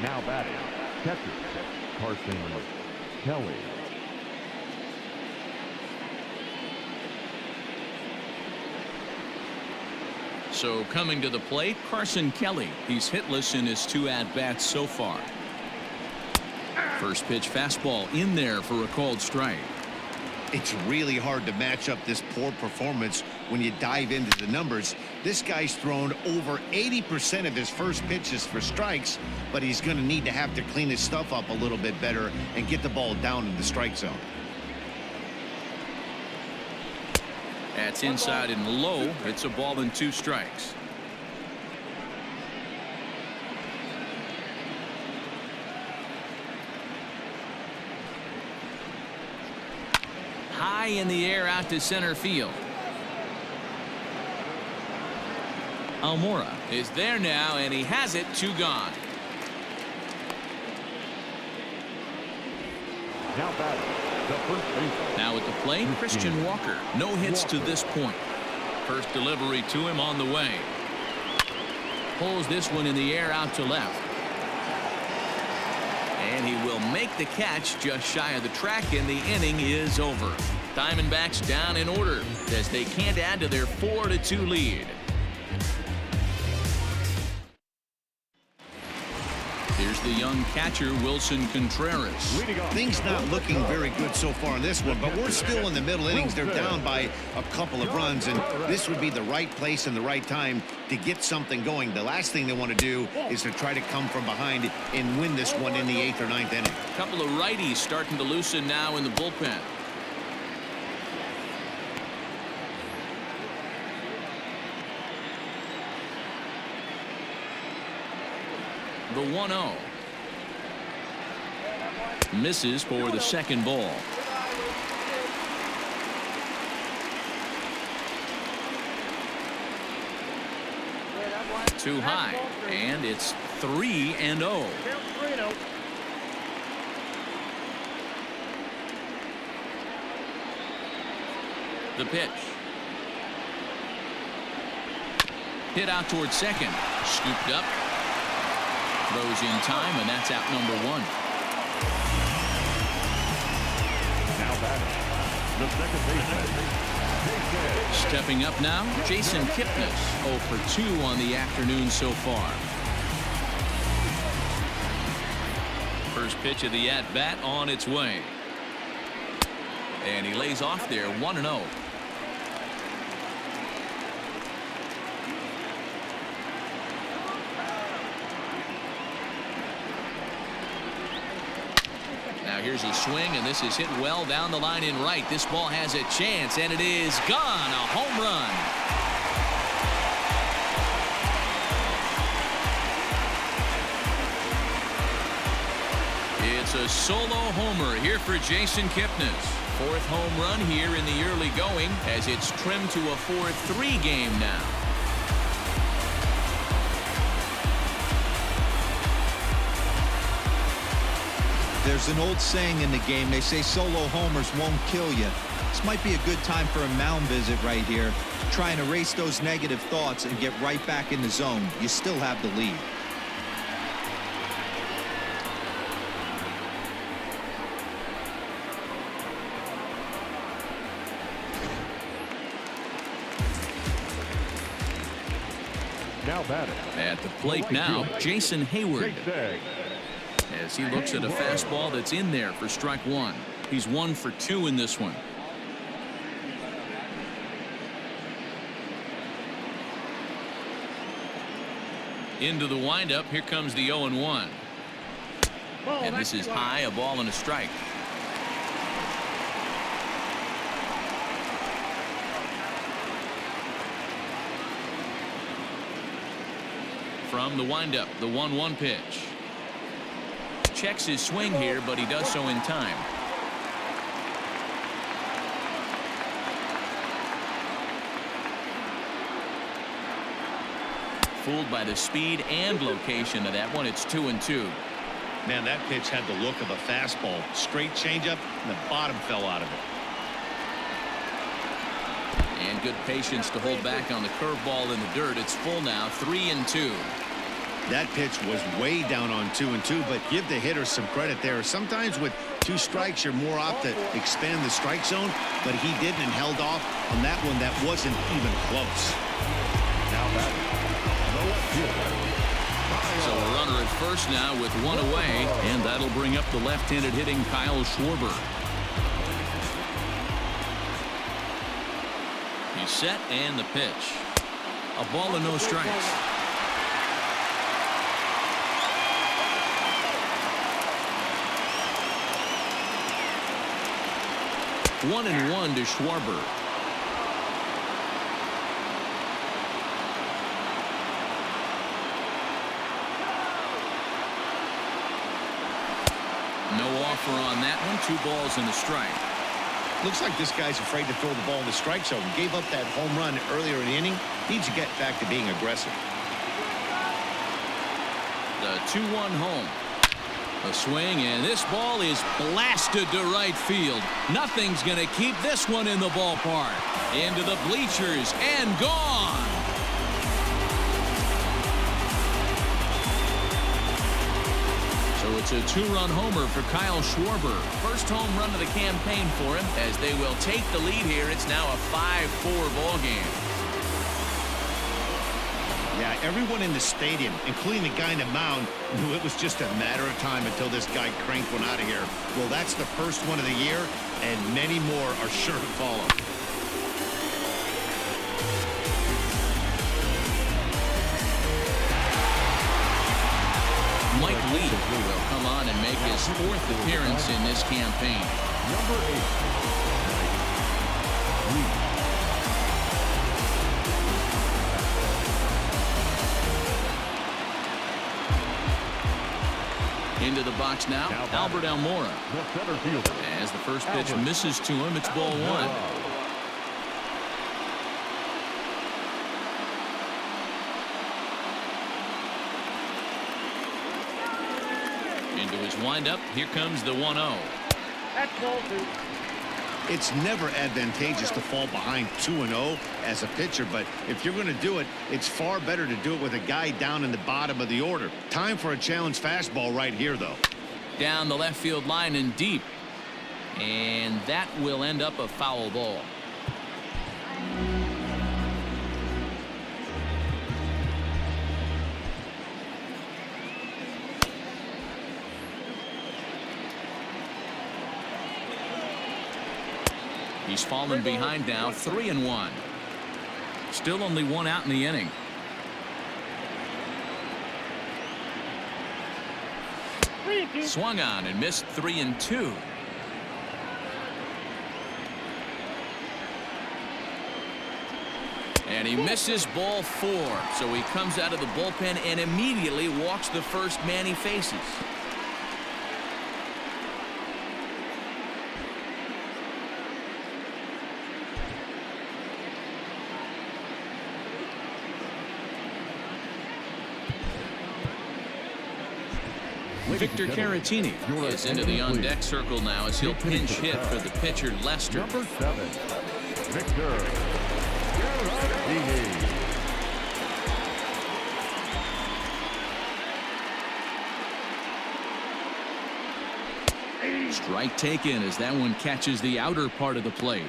Now batting, catcher, Carson Kelly. So coming to the plate, Carson Kelly. He's hitless in his 2 at-bats so far. First pitch fastball in there for a called strike. It's really hard to match up this poor performance when you dive into the numbers. This guy's thrown over 80% of his first pitches for strikes, but he's going to need to have to clean his stuff up a little bit better and get the ball down in the strike zone. That's inside and low. It's a ball and 2 strikes. High in the air out to center field. Almora is there now, and he has it. 2 gone. Now batting, the first baseman. Now at the plate, Christian Walker. No hits to this point. First delivery to him on the way. Pulls this one in the air out to left. And he will make the catch just shy of the track, and the inning is over. Diamondbacks down in order as they can't add to their 4-2 lead. Here's the young catcher, Wilson Contreras. Things not looking very good so far in this one, but we're still in the middle innings. They're down by a couple of runs, and this would be the right place and the right time to get something going. The last thing they want to do is to try to come from behind and win this one in the 8th or 9th inning. A couple of righties starting to loosen now in the bullpen. The 1-0. Misses for the second ball. Too high, and it's 3-0. The pitch. Hit out towards second. Scooped up. Throws in time, and that's out number 1. Now batting, the second baseman. Stepping up now, Jason Kipnis, 0 for 2 on the afternoon so far. First pitch of the at-bat on its way. And he lays off there, 1-0. Now here's a swing, and this is hit well down the line in right. This ball has a chance, and it is gone. A home run. It's a solo homer here for Jason Kipnis. 4th home run here in the early going, as it's trimmed to a 4-3 game now. There's an old saying in the game. They say solo homers won't kill you. This might be a good time for a mound visit right here. Try and erase those negative thoughts and get right back in the zone. You still have the lead. Now batting. At the plate now, Jason Hayward. As he looks at a fastball that's in there for strike 1. He's 1 for 2 in this one. Into the windup. Here comes the 0-1. And this is high, a ball and a strike. From the windup, the 1-1 pitch. Checks his swing here, but he does so in time. Fooled by the speed and location of that one. It's 2-2. Man, that pitch had the look of a fastball. Straight changeup, and the bottom fell out of it. And good patience to hold back on the curveball in the dirt. It's full now, 3-2. That pitch was way down on 2-2, but give the hitter some credit there. Sometimes with 2 strikes, you're more apt to expand the strike zone, but he didn't and held off on that one that wasn't even close. Now batting, the left fielder. So a runner at first now with 1 away, and that'll bring up the left-handed hitting Kyle Schwarber. He's set, and the pitch. A ball and no strikes. 1-1 to Schwarber. No offer on that one. 2 balls and a strike. Looks like this guy's afraid to throw the ball in the strike zone. Gave up that home run earlier in the inning. Needs to get back to being aggressive. The 2-1 home. A swing, and this ball is blasted to right field. Nothing's going to keep this one in the ballpark. Into the bleachers and gone. So it's a 2-run homer for Kyle Schwarber. First home run of the campaign for him. As they will take the lead here, it's now a 5-4 ball game. Yeah, everyone in the stadium, including the guy in the mound, knew it was just a matter of time until this guy cranked one out of here. Well, that's the first one of the year, and many more are sure to follow. Mike Lee will come on and make his 4th appearance in this campaign. Number 8. Into the box now, Albert Almora. The center fielder. As the first pitch misses to him, it's ball 1. Into his windup. Here comes the 1-0. That's ball 2. It's never advantageous to fall behind 2-0 as a pitcher, but if you're going to do it, it's far better to do it with a guy down in the bottom of the order. Time for a challenge fastball right here, though. Down the left field line and deep. And that will end up a foul ball. He's fallen behind now, 3-1. Still only one out in the inning. Swung on and missed, 3-2. And he misses ball 4. So he comes out of the bullpen and immediately walks the first man he faces. Victor Caratini is into the on-deck circle now as he'll pinch hit for the pitcher Lester. Number 7, Victor Caratini. Strike taken as that one catches the outer part of the plate.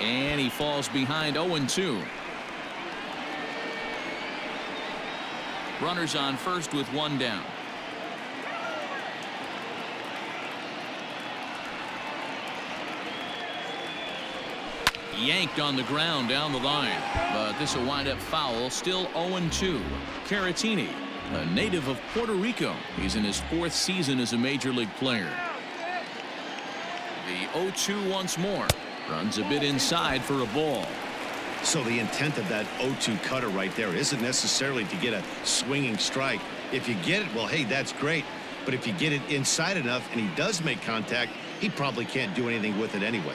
And he falls behind, 0-2. Runners on first with one down. Yanked on the ground down the line, but this will wind up foul. Still 0-2. Caratini, a native of Puerto Rico. He's in his 4th season as a major league player. The 0-2 once more. Runs a bit inside for a ball. So the intent of that 0-2 cutter right there isn't necessarily to get a swinging strike. If you get it, well, hey, that's great. But if you get it inside enough and he does make contact, he probably can't do anything with it anyway.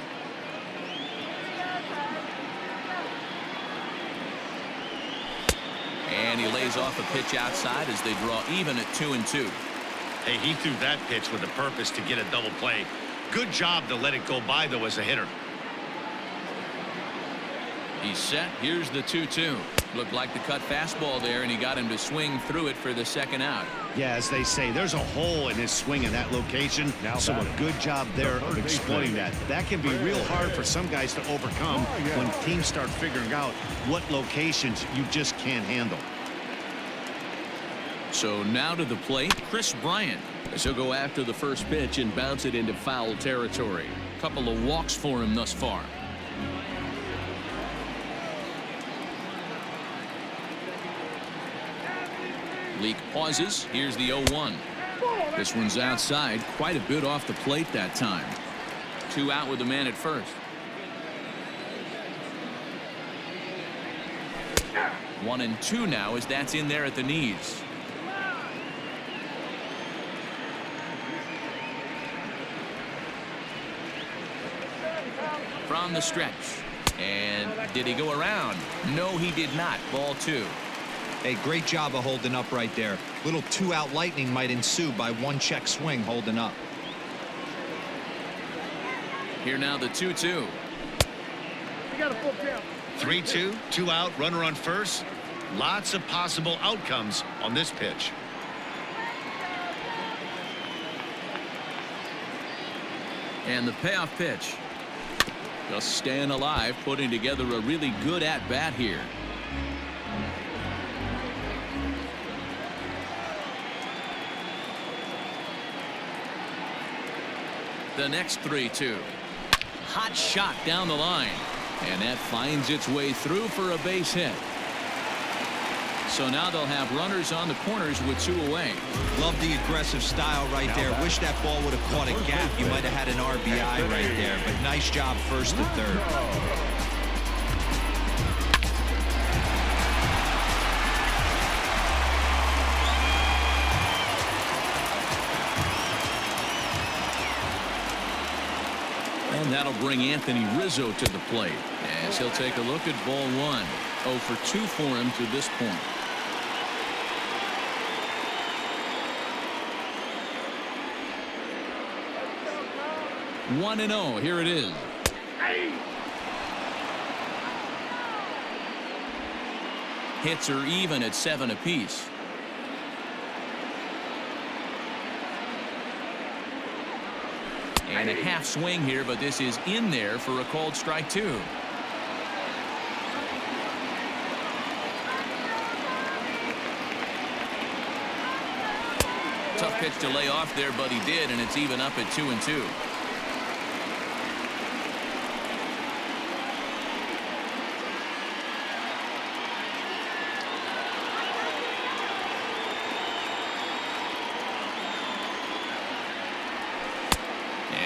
And he lays off a pitch outside as they draw even at 2-2. Hey, he threw that pitch with a purpose to get a double play. Good job to let it go by, though, as a hitter. He's set. Here's the 2-2. Looked like the cut fastball there, and he got him to swing through it for the second out. Yeah, as they say, there's a hole in his swing in that location. So a good job there of exploiting that. That can be real hard for some guys to overcome when teams start figuring out what locations you just can't handle. So now to the plate, Chris Bryant. As he'll go after the first pitch and bounce it into foul territory. Couple of walks for him thus far. Leak pauses. Here's the 0-1. This one's outside, quite a bit off the plate that time. 2 out with the man at first. 1-2 now as that's in there at the knees. From the stretch. And did he go around? No, he did not. Ball 2. Hey, great job of holding up right there. Little 2-out lightning might ensue by 1 check swing holding up. Here now the 2-2. You got a full count. 3-2, 2 out, runner on first. Lots of possible outcomes on this pitch. And the payoff pitch. Just staying alive, putting together a really good at-bat here. The next 3-2. Hot shot down the line. And that finds its way through for a base hit. So now they'll have runners on the corners with 2 away. Love the aggressive style right there. Wish that ball would have caught a gap. You might have had an RBI right there. But nice job first to third. And that'll bring Anthony Rizzo to the plate as he'll take a look at ball one. 0 for 2 for him to this point. One and 0. Here it is. Hits are even at 7 apiece. And a half swing here, but this is in there for a called strike 2. Tough pitch to lay off there, but he did, and it's even up at 2-2.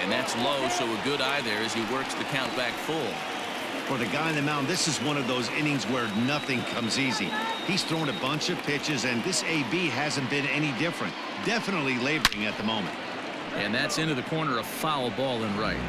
And that's low, so a good eye there as he works the count back full. For the guy on the mound, this is one of those innings where nothing comes easy. He's thrown a bunch of pitches, and this AB hasn't been any different. Definitely laboring at the moment. And that's into the corner, a foul ball in right.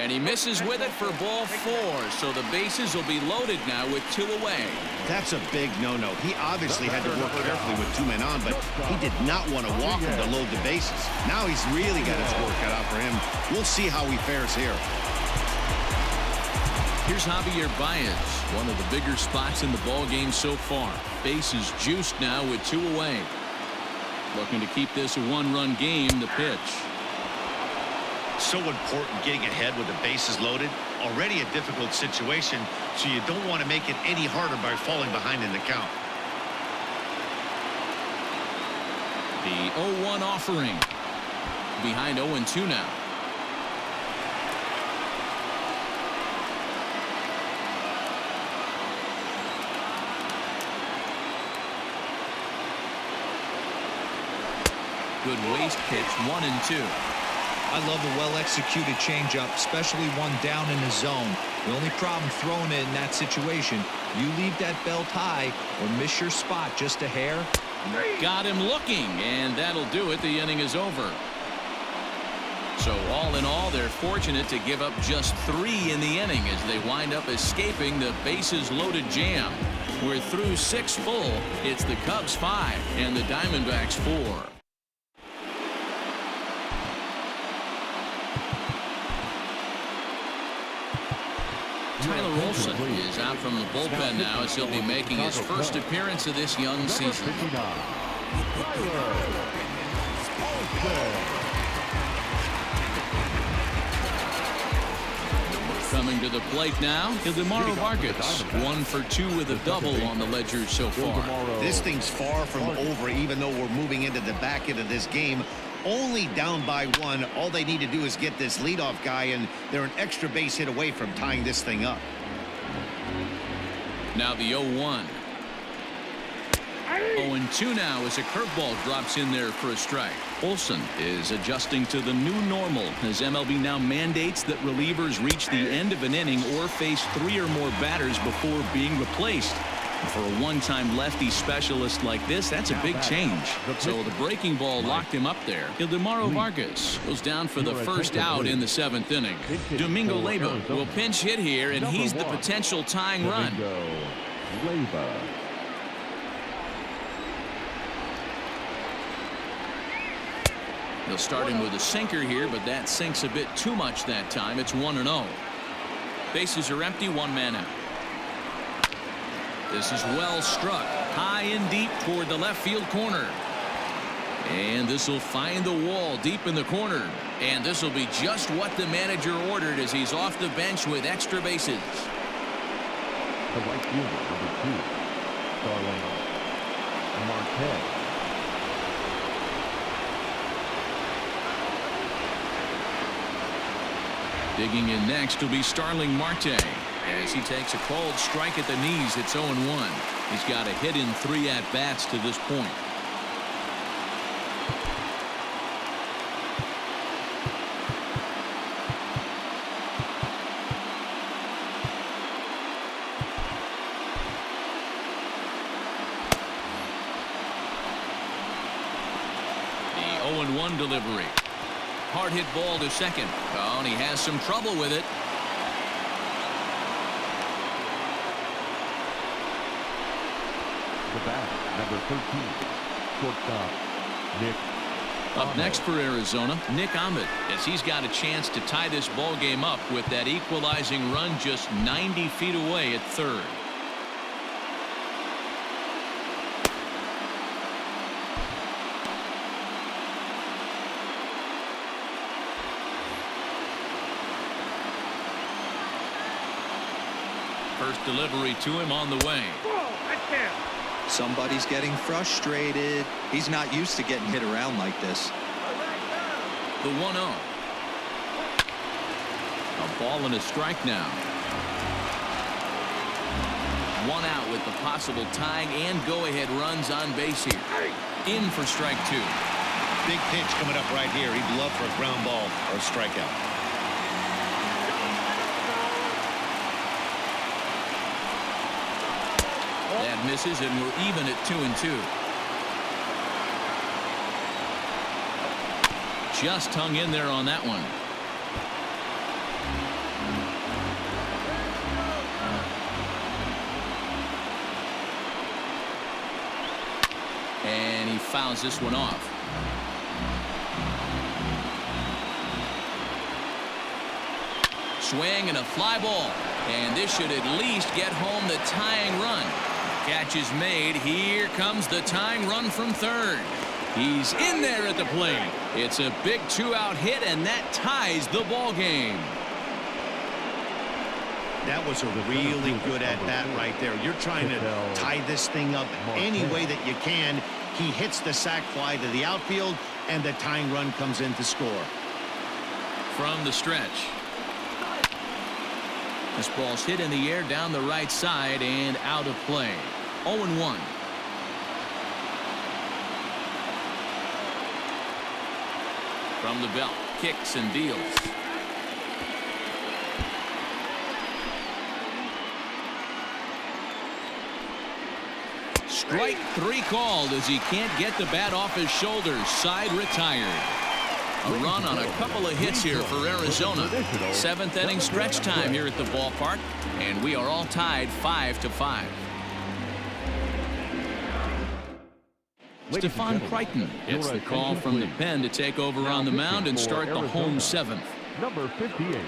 And he misses with it for ball 4, so the bases will be loaded now with 2 away. That's a big no-no. He obviously had to work carefully with 2 men on, but he did not want to walk him to load the bases. Now he's really got his work cut out for him. We'll see how he fares here. Here's Javier Baez, one of the bigger spots in the ball game so far. Bases juiced now with 2 away. Looking to keep this a 1-run game. The pitch. So important getting ahead with the bases loaded. Already a difficult situation, so you don't want to make it any harder by falling behind in the count. The 0-1 offering. Behind 0-2 now. Good waist pitch, 1-2. I love a well-executed changeup, especially one down in the zone. The only problem throwing it in that situation, you leave that belt high or miss your spot just a hair. Got him looking, and that'll do it. The inning is over. So all in all, they're fortunate to give up just 3 in the inning as they wind up escaping the bases-loaded jam. We're through 6 full. It's the Cubs 5 and the Diamondbacks 4. Tyler Olson is out from the bullpen now as he'll be making his first appearance of this young season. Coming to the plate now, Ildemaro Vargas, 1 for 2 with a double on the ledger so far. This thing's far from over, even though we're moving into the back end of this game. Only down by 1. All they need to do is get this leadoff guy, and they're an extra base hit away from tying this thing up. Now the 0-1. 0-2 now as a curveball drops in there for a strike. Olson is adjusting to the new normal as MLB now mandates that relievers reach the end of an inning or face 3 or more batters before being replaced. For a one-time lefty specialist like this, that's a big change. So the breaking ball locked him up there. Ildemaro Vargas goes down for the first out in the 7th inning. Domingo Leyba will pinch hit here, and he's the potential tying run. He'll start him with a sinker here, but that sinks a bit too much that time. It's 1-0. Bases are empty, 1 man out. This is well struck, high and deep toward the left field corner. And this will find the wall deep in the corner. And this will be just what the manager ordered as he's off the bench with extra bases. The right fielder, number 2, Starling Marte. Digging in next will be Starling Marte as he takes a called strike at the knees. It's 0-1. He's got a hit in 3 at-bats to this point. 0-1 delivery. Hard hit ball to second. Oh, and he has some trouble with it. The bat, number 13, shortstop, Nick. Up next for Arizona, Nick Ahmed, as he's got a chance to tie this ball game up with that equalizing run just 90 feet away at third. First delivery to him on the way. Somebody's getting frustrated. He's not used to getting hit around like this. The 1-0. A ball and a strike now. One out with the possible tying and go-ahead runs on base here. In for strike two. Big pitch coming up right here. He'd love for a ground ball or a strikeout. That misses, and we're even at 2-2. Just hung in there on that one. And he fouls this one off. Swing and a fly ball. And this should at least get home the tying run. Catch is made. Here comes the tying run from third. He's in there at the plate. It's a big two-out hit, and that ties the ball game. That was a really good at-bat right there. You're trying to tie this thing up any way that you can. He hits the sac fly to the outfield, and the tying run comes in to score. From the stretch. This ball's hit in the air down the right side and out of play. 0-1. From the belt, kicks and deals. Strike three called as he can't get the bat off his shoulders. Side retired. A run on a couple of hits here for Arizona. Seventh inning stretch time here at the ballpark, and we are all tied 5-5. Stephon Crichton gets the call from the pen to take over on the mound and start the home seventh. Number 58,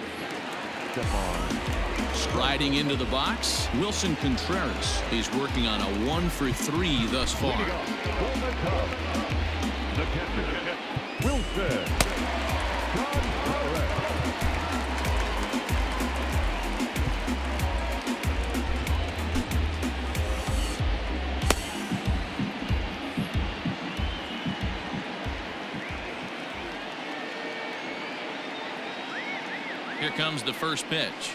Stephon. Striding into the box, Wilson Contreras. He's working on a 1-for-3 thus far. The catcher, Wilson Contreras. Here comes the first pitch.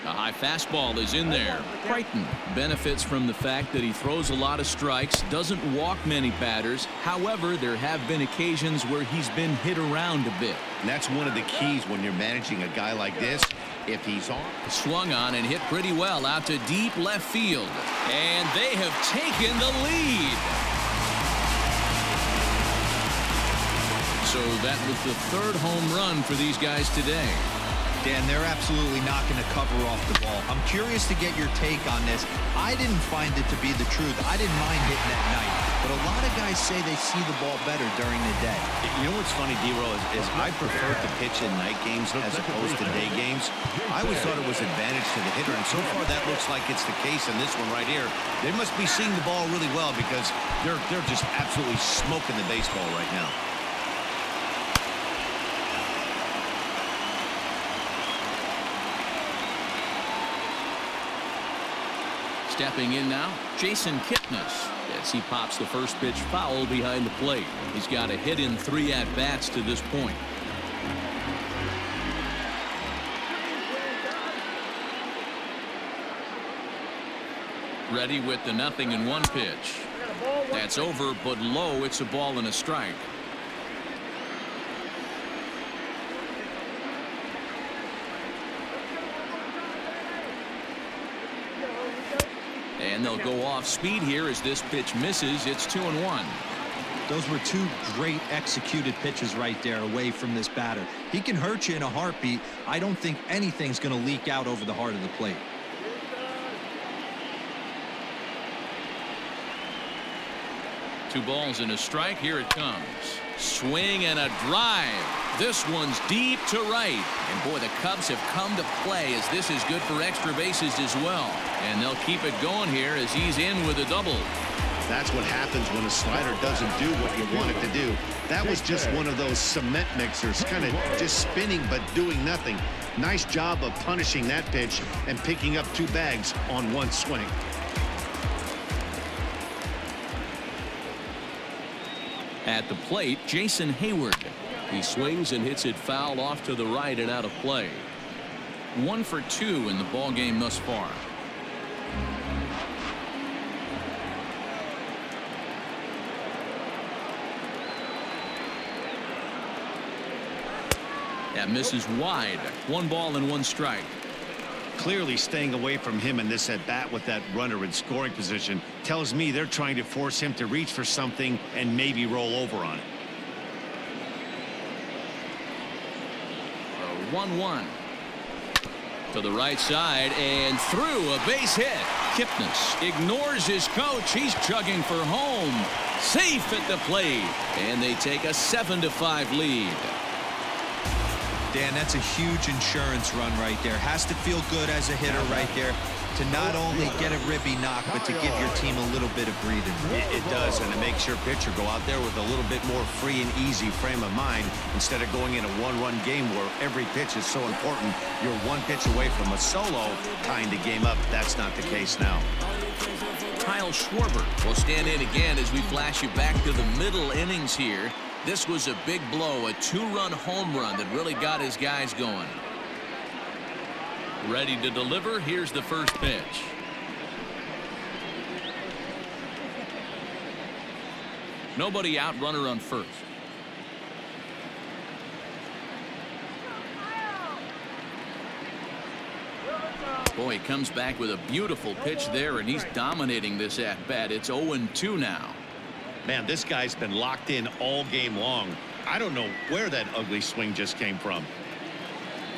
A high fastball is in there. Crichton benefits from the fact that he throws a lot of strikes, doesn't walk many batters. However, there have been occasions where he's been hit around a bit. And that's one of the keys when you're managing a guy like this. If he's on. Swung on and hit pretty well out to deep left field. And they have taken the lead. So that was the third home run for these guys today. Dan, they're absolutely not going to cover off the ball. I'm curious to get your take on this. I didn't find it to be the truth. I didn't mind hitting at night. But a lot of guys say they see the ball better during the day. You know what's funny, D-Row, is I prefer to pitch in night games as opposed to day games. I always thought it was advantage to the hitter, and so far that looks like it's the case in this one right here. They must be seeing the ball really well because they're just absolutely smoking the baseball right now. Stepping in now, Jason Kipnis, as he pops the first pitch foul behind the plate. He's got a hit in 3 at-bats to this point. Ready with the 0-1 pitch. That's over, but low. It's a ball and a strike. And they'll go off speed here as this pitch misses. It's 2-1. Those were two great executed pitches right there away from this batter. He can hurt you in a heartbeat. I don't think anything's going to leak out over the heart of the plate. Two balls and a strike. Here it comes. Swing and a drive. This one's deep to right. And boy, the Cubs have come to play as this is good for extra bases as well. And they'll keep it going here as he's in with a double. That's what happens when a slider doesn't do what you want it to do. That was just one of those cement mixers, kind of just spinning but doing nothing. Nice job of punishing that pitch and picking up 2 bags on 1 swing. At the plate, Jason Hayward. He swings and hits it foul off to the right and out of play. 1 for 2 in the ball game thus far. That misses wide. 1 ball and 1 strike. Clearly staying away from him in this at bat with that runner in scoring position tells me they're trying to force him to reach for something and maybe roll over on it. 1-1 to the right side and through. A base hit. Kipnis ignores his coach. He's chugging for home. Safe at the plate, and they take a 7-5 lead. Dan, that's a huge insurance run right there. Has to feel good as a hitter right there to not only get a ribby knock, but to give your team a little bit of breathing room. It does, and it makes your pitcher go out there with a little bit more free and easy frame of mind instead of going in a 1-run game where every pitch is so important. You're 1 pitch away from a solo, tying the game up. That's not the case now. Kyle Schwarber will stand in again as we flash you back to the middle innings here. This was a big blow, a 2-run home run that really got his guys going. Ready to deliver. Here's the first pitch. Nobody out, runner on first. Boy, he comes back with a beautiful pitch there, and he's dominating this at-bat. It's 0-2 now. Man, this guy's been locked in all game long. I don't know where that ugly swing just came from.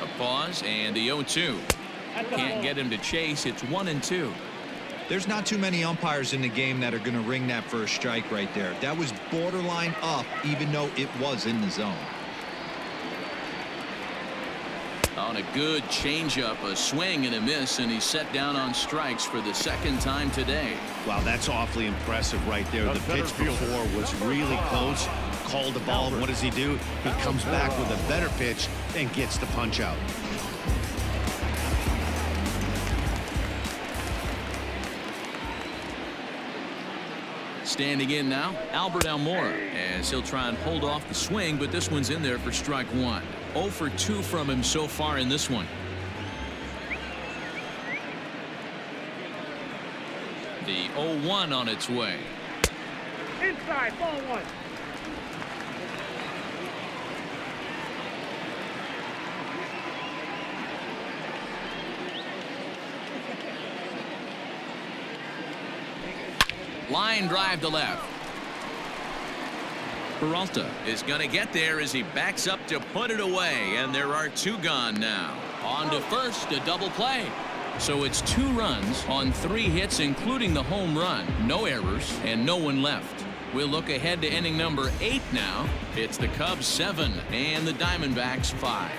A pause and the 0-2. Can't get him to chase. It's 1-2. There's not too many umpires in the game that are going to ring that first strike right there. That was borderline up, even though it was in the zone. On a good changeup, a swing and a miss, and he's set down on strikes for the 2nd time today. Wow, that's awfully impressive right there. The pitch before was really close. Called the ball. What does he do? He comes back with a better pitch and gets the punch out. Standing in now, Albert Almora, as he'll try and hold off the swing, but this one's in there for strike 1. 0 for 2 from him so far in this one. The 0-1 on its way. Inside, ball 1. Line drive to left. Peralta is going to get there as he backs up to put it away, and there are 2 gone now. On to first, a double play. So it's 2 runs on 3 hits, including the home run. No errors and no one left. We'll look ahead to inning number 8 now. It's the Cubs 7 and the Diamondbacks 5.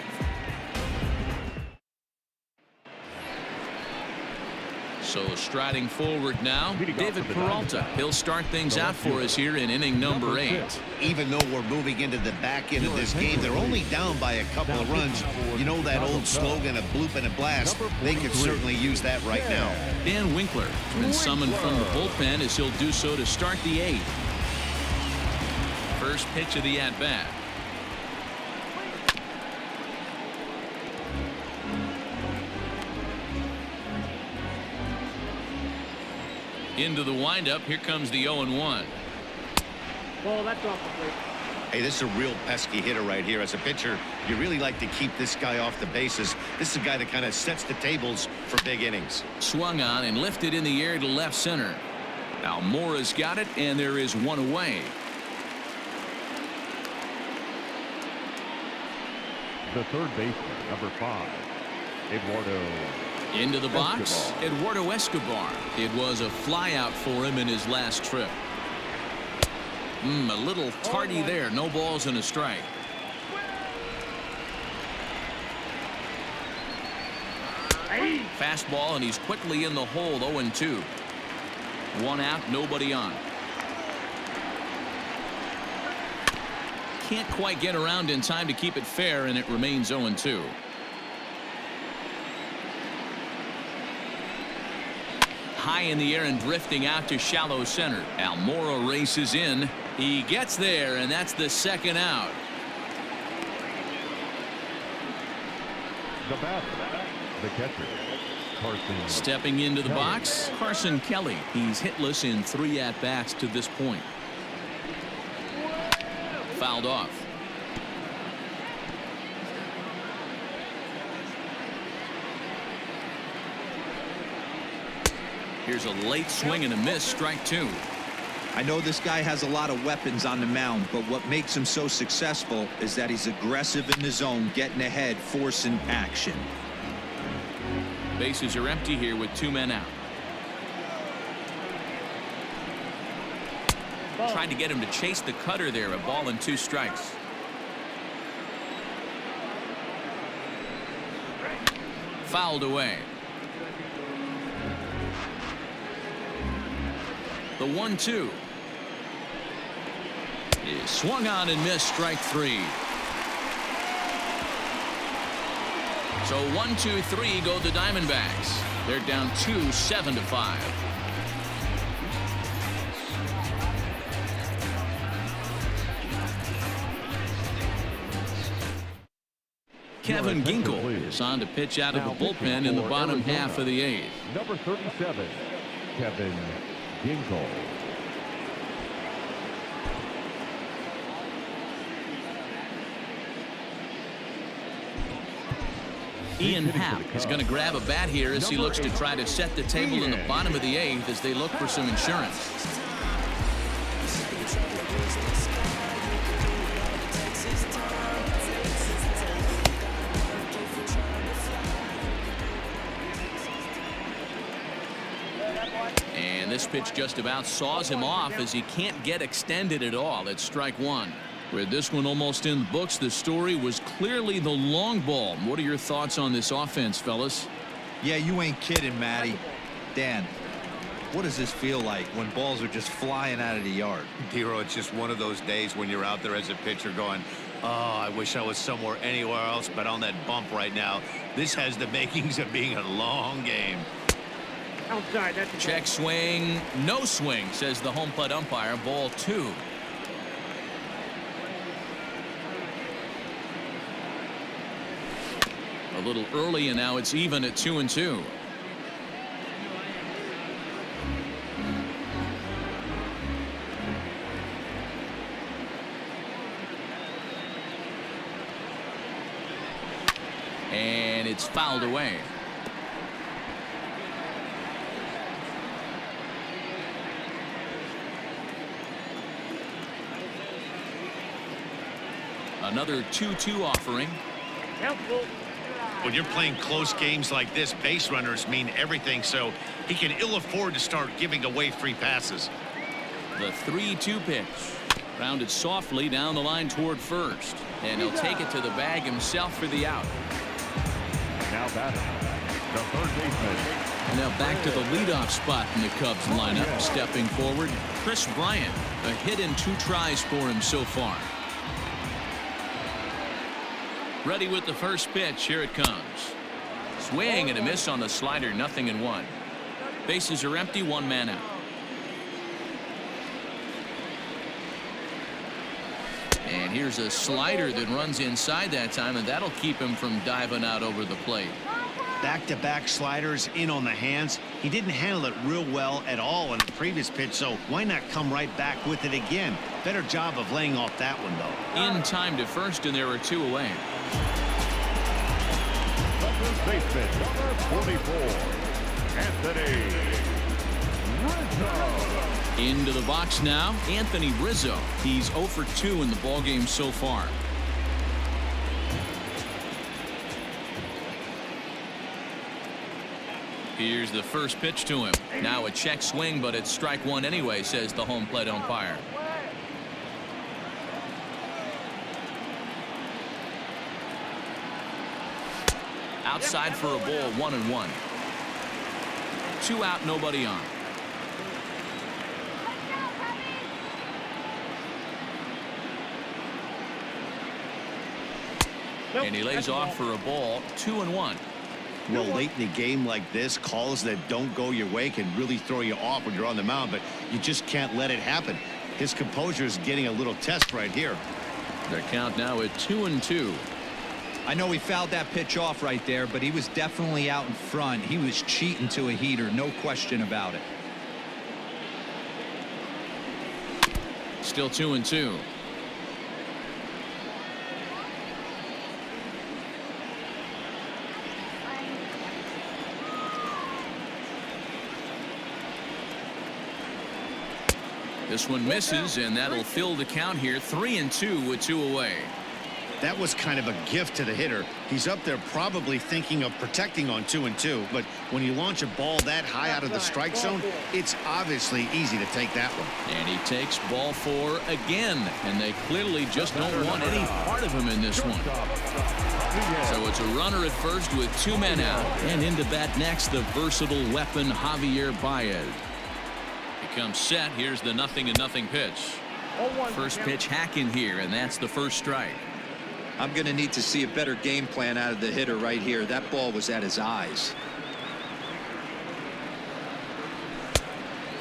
So striding forward now, David Peralta. He'll start things out for us here in inning number 8. Even though we're moving into the back end of this game, they're only down by a couple of runs. You know that old slogan, a bloop and a blast? They could certainly use that right now. Dan Winkler has been summoned from the bullpen as he'll do so to start the 8th. First pitch of the at-bat. Into the windup. Here comes the 0-1. Ball, that's off the plate. Hey, this is a real pesky hitter right here. As a pitcher, you really like to keep this guy off the bases. This is a guy that kind of sets the tables for big innings. Swung on and lifted in the air to left center. Almora's got it, and there is 1 away. The third baseman, number 5, Eduardo. Into the box, Escobar. Eduardo Escobar. It was a flyout for him in his last trip. A little tardy there. No balls and a strike. Fastball, and he's quickly in the hole. 0-2. One out, nobody on. Can't quite get around in time to keep it fair, and it remains 0-2. High in the air and drifting out to shallow center. Almora races in. He gets there, and that's the second out. The batter, the catcher, Carson. Stepping into the Kelly. box, Carson Kelly. He's hitless in 3 at-bats to this point. Fouled off. Here's a late swing and a miss. Strike 2. I know this guy has a lot of weapons on the mound, but what makes him so successful is that he's aggressive in the zone, getting ahead, forcing action. Bases are empty here with 2 men out. Tried to get him to chase the cutter there. A ball and 2 strikes. Fouled away. The 1-2 is swung on and missed. Strike 3. So 1-2-3 go the Diamondbacks. They're down 2, 7-5. Kevin Ginkel is on to pitch out of the bullpen in the bottom half of the 8th. Number 37, Kevin Ginkel. Ian Happ is going to grab a bat here as he looks to try to set the table in the bottom of the 8th as they look for some insurance. And this pitch just about saws him off as he can't get extended at all. It's strike 1. With this one almost in the books, the story was clearly the long ball. What are your thoughts on this offense, fellas? Yeah, you ain't kidding, Matty. Dan, what does this feel like when balls are just flying out of the yard? Hero, it's just one of those days when you're out there as a pitcher going, oh, I wish I was somewhere anywhere else but on that bump right now. This has the makings of being a long game. Outside, that's a Check swing, no swing, says the home plate umpire. Ball 2. A little early, and now it's even at 2-2. And it's fouled away. Another 2-2 offering. helpful. When you're playing close games like this, base runners mean everything, so he can ill afford to start giving away free passes. The 3-2 pitch. Rounded softly down the line toward first. And he'll take it to the bag himself for the out. Now batting, the third baseman. And now back to the leadoff spot in the Cubs lineup. Stepping forward, Chris Bryant. A hit in 2 tries for him so far. Ready with the first pitch. Here it comes. Swing and a miss on the slider. 0-1. Bases are empty. 1 man out. And here's a slider that runs inside that time, and that'll keep him from diving out over the plate. Back-to-back sliders in on the hands. He didn't handle it real well at all in the previous pitch, so why not come right back with it again? Better job of laying off that one, though. In time to first, and there are 2 away. The first baseman, number 44, Anthony Rizzo. Into the box now, Anthony Rizzo. He's 0 for 2 in the ballgame so far. Here's the first pitch to him. Now a check swing, but it's strike one anyway, says the home plate umpire. Outside for a ball, 1-1. 2 out, nobody on. And he lays off for a ball, 2-1. Well, late in the game like this, calls that don't go your way can really throw you off when you're on the mound, but you just can't let it happen. His composure is getting a little test right here. The count now at 2-2. I know he fouled that pitch off right there, but he was definitely out in front. He was cheating to a heater, no question about it. Still 2-2. This one misses, and that'll fill the count here. 3-2 with 2 away. That was kind of a gift to the hitter. He's up there probably thinking of protecting on 2-2, but when you launch a ball that high out of the strike zone, it's obviously easy to take that one. And he takes ball 4 again, and they clearly just don't want any part of him in this one. So it's a runner at first with 2 men out, and into bat next, the versatile weapon Javier Baez. He comes set. Here's the 0-0 pitch. First pitch hacking here, and that's the first strike. I'm going to need to see a better game plan out of the hitter right here. That ball was at his eyes.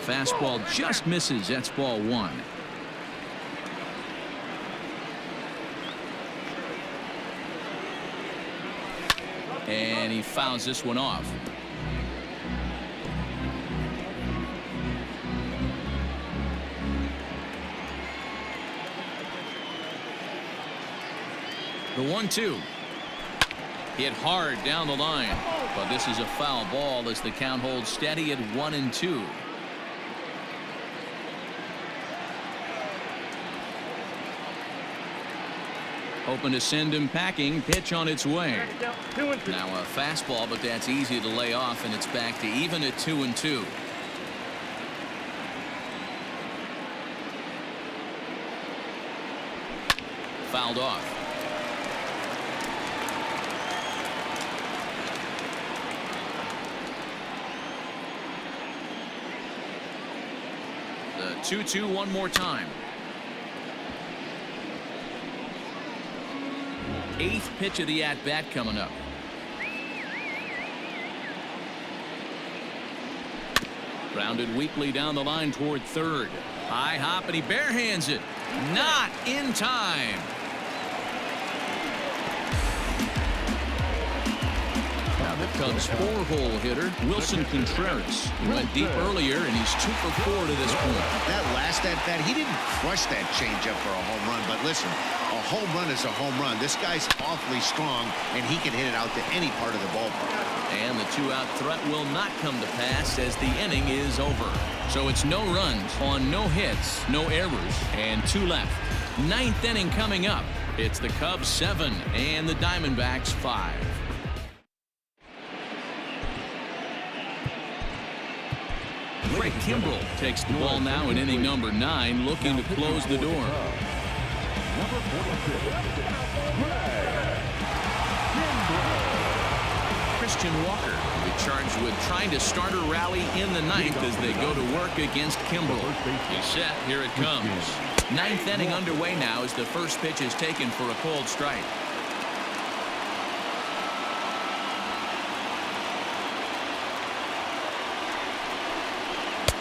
Fastball just misses. That's ball 1. And he fouls this one off. The 1-2. Hit hard down the line, but this is a foul ball as the count holds steady at 1-2. Hoping to send him packing. Pitch on its way. Now a fastball, but that's easy to lay off, and it's back to even at 2-2. Fouled off. The 2-2 one more time. 8th pitch of the at-bat coming up. Grounded weakly down the line toward third. High hop, and he barehands it. Not in time. Now the Cubs' 4-hole hitter, Wilson Contreras. He went deep earlier, and he's 2 for 4 to this point. That last at-bat, he didn't crush that changeup for a home run, but listen, a home run is a home run. This guy's awfully strong, and he can hit it out to any part of the ballpark. And the 2-out threat will not come to pass as the inning is over. So it's no runs on no hits, no errors, and 2 left. 9th inning coming up. It's the Cubs 7 and the Diamondbacks 5. Craig Kimbrell takes the ball now in inning number 9, looking to close the door. Number 46, Christian Walker will be charged with trying to start a rally in the 9th as they go to work against Kimbrell. He's set. Here it comes. 9th inning underway now as the first pitch is taken for a cold strike.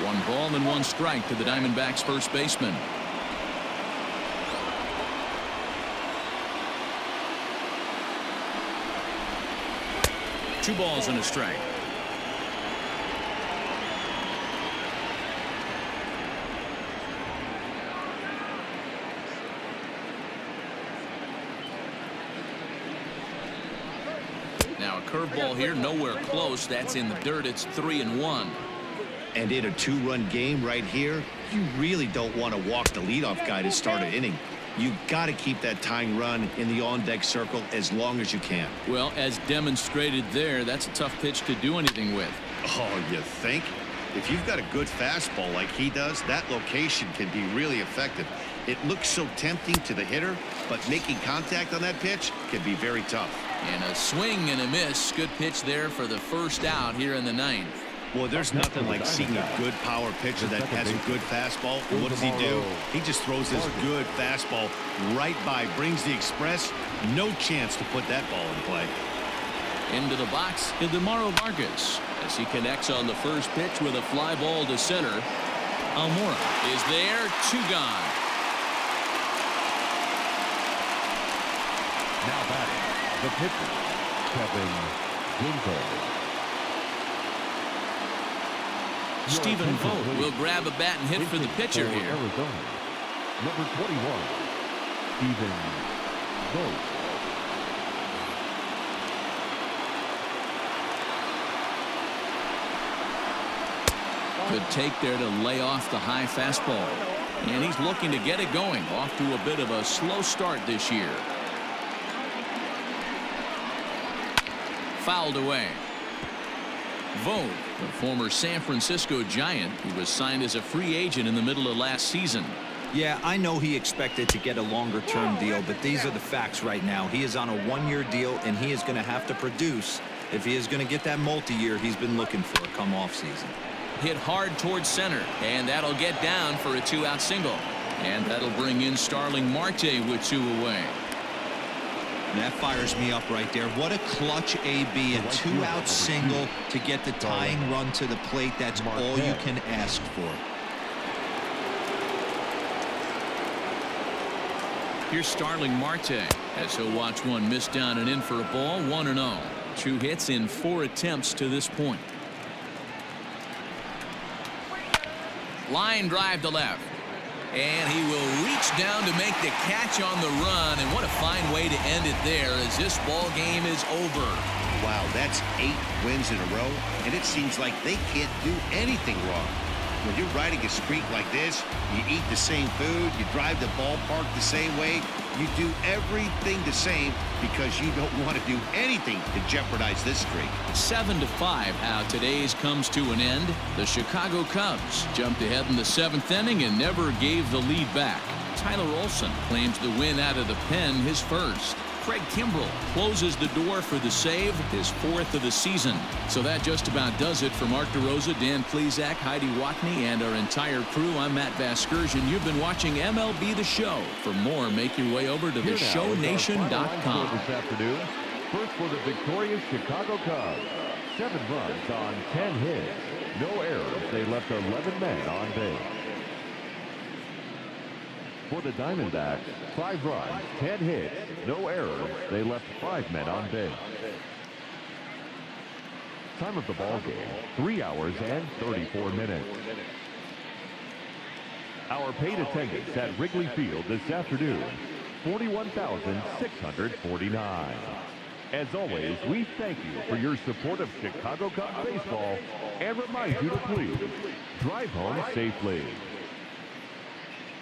One ball and 1 strike to the Diamondbacks first baseman. Two balls and a strike. Now a curveball here, nowhere close. That's in the dirt. It's 3-1. And in a 2-run game right here, you really don't want to walk the leadoff guy to start an inning. You got to keep that tying run in the on-deck circle as long as you can. Well, as demonstrated there, that's a tough pitch to do anything with. Oh, you think? If you've got a good fastball like he does, that location can be really effective. It looks so tempting to the hitter, but making contact on that pitch can be very tough. And a swing and a miss. Good pitch there for the first out here in the ninth. Well, there's nothing like seeing a good power pitcher that has a good fastball. And what does he do? He just throws this good fastball right by, brings the express. No chance to put that ball in play. Into the box is DeMauro Marcus as he connects on the first pitch with a fly ball to center. Almora is there, 2 gone. Now batting, the pitcher, Kevin Winkle. Stephen Vogt will grab a bat and hit for the pitcher here. Arizona, number 21, Stephen Vogt. Good take there to lay off the high fastball. And he's looking to get it going. Off to a bit of a slow start this year. Fouled away. Vogt, the former San Francisco Giant, who was signed as a free agent in the middle of last season. Yeah, I know he expected to get a longer-term deal, but these are the facts right now. He is on a 1-year deal, and he is going to have to produce if he is going to get that multi-year he's been looking for come off season. Hit hard towards center, and that'll get down for a 2-out single. And that'll bring in Starling Marte with 2 away. That fires me up right there. What a clutch AB, a 2-out single to get the tying run to the plate. That's all you can ask for. Here's Starling Marte as he'll watch one miss down and in for a ball. 1-0. 2 hits in 4 attempts to this point. Line drive to left. And he will reach down to make the catch on the run. And what a fine way to end it there as this ball game is over. Wow, that's 8 wins in a row, and it seems like they can't do anything wrong. When you're riding a streak like this, you eat the same food, you drive the ballpark the same way, you do everything the same because you don't want to do anything to jeopardize this streak. 7-5 how today's comes to an end. The Chicago Cubs jumped ahead in the 7th inning and never gave the lead back. Tyler Olson claims the win out of the pen, his first. Craig Kimbrell closes the door for the save, his 4th of the season. So that just about does it for Mark DeRosa, Dan Plesac, Heidi Watney, and our entire crew. I'm Matt Vasgersian. You've been watching MLB The Show. For more, make your way over to theshownation.com. This afternoon, first for the victorious Chicago Cubs. 7 runs on 10 hits. No errors. They left 11 men on base. For the Diamondbacks, 5 runs, 10 hits, no errors. They left 5 men on base. Time of the ball game, 3 hours and 34 minutes. Our paid attendance at Wrigley Field this afternoon, 41,649. As always, we thank you for your support of Chicago Cubs baseball and remind you to please drive home safely.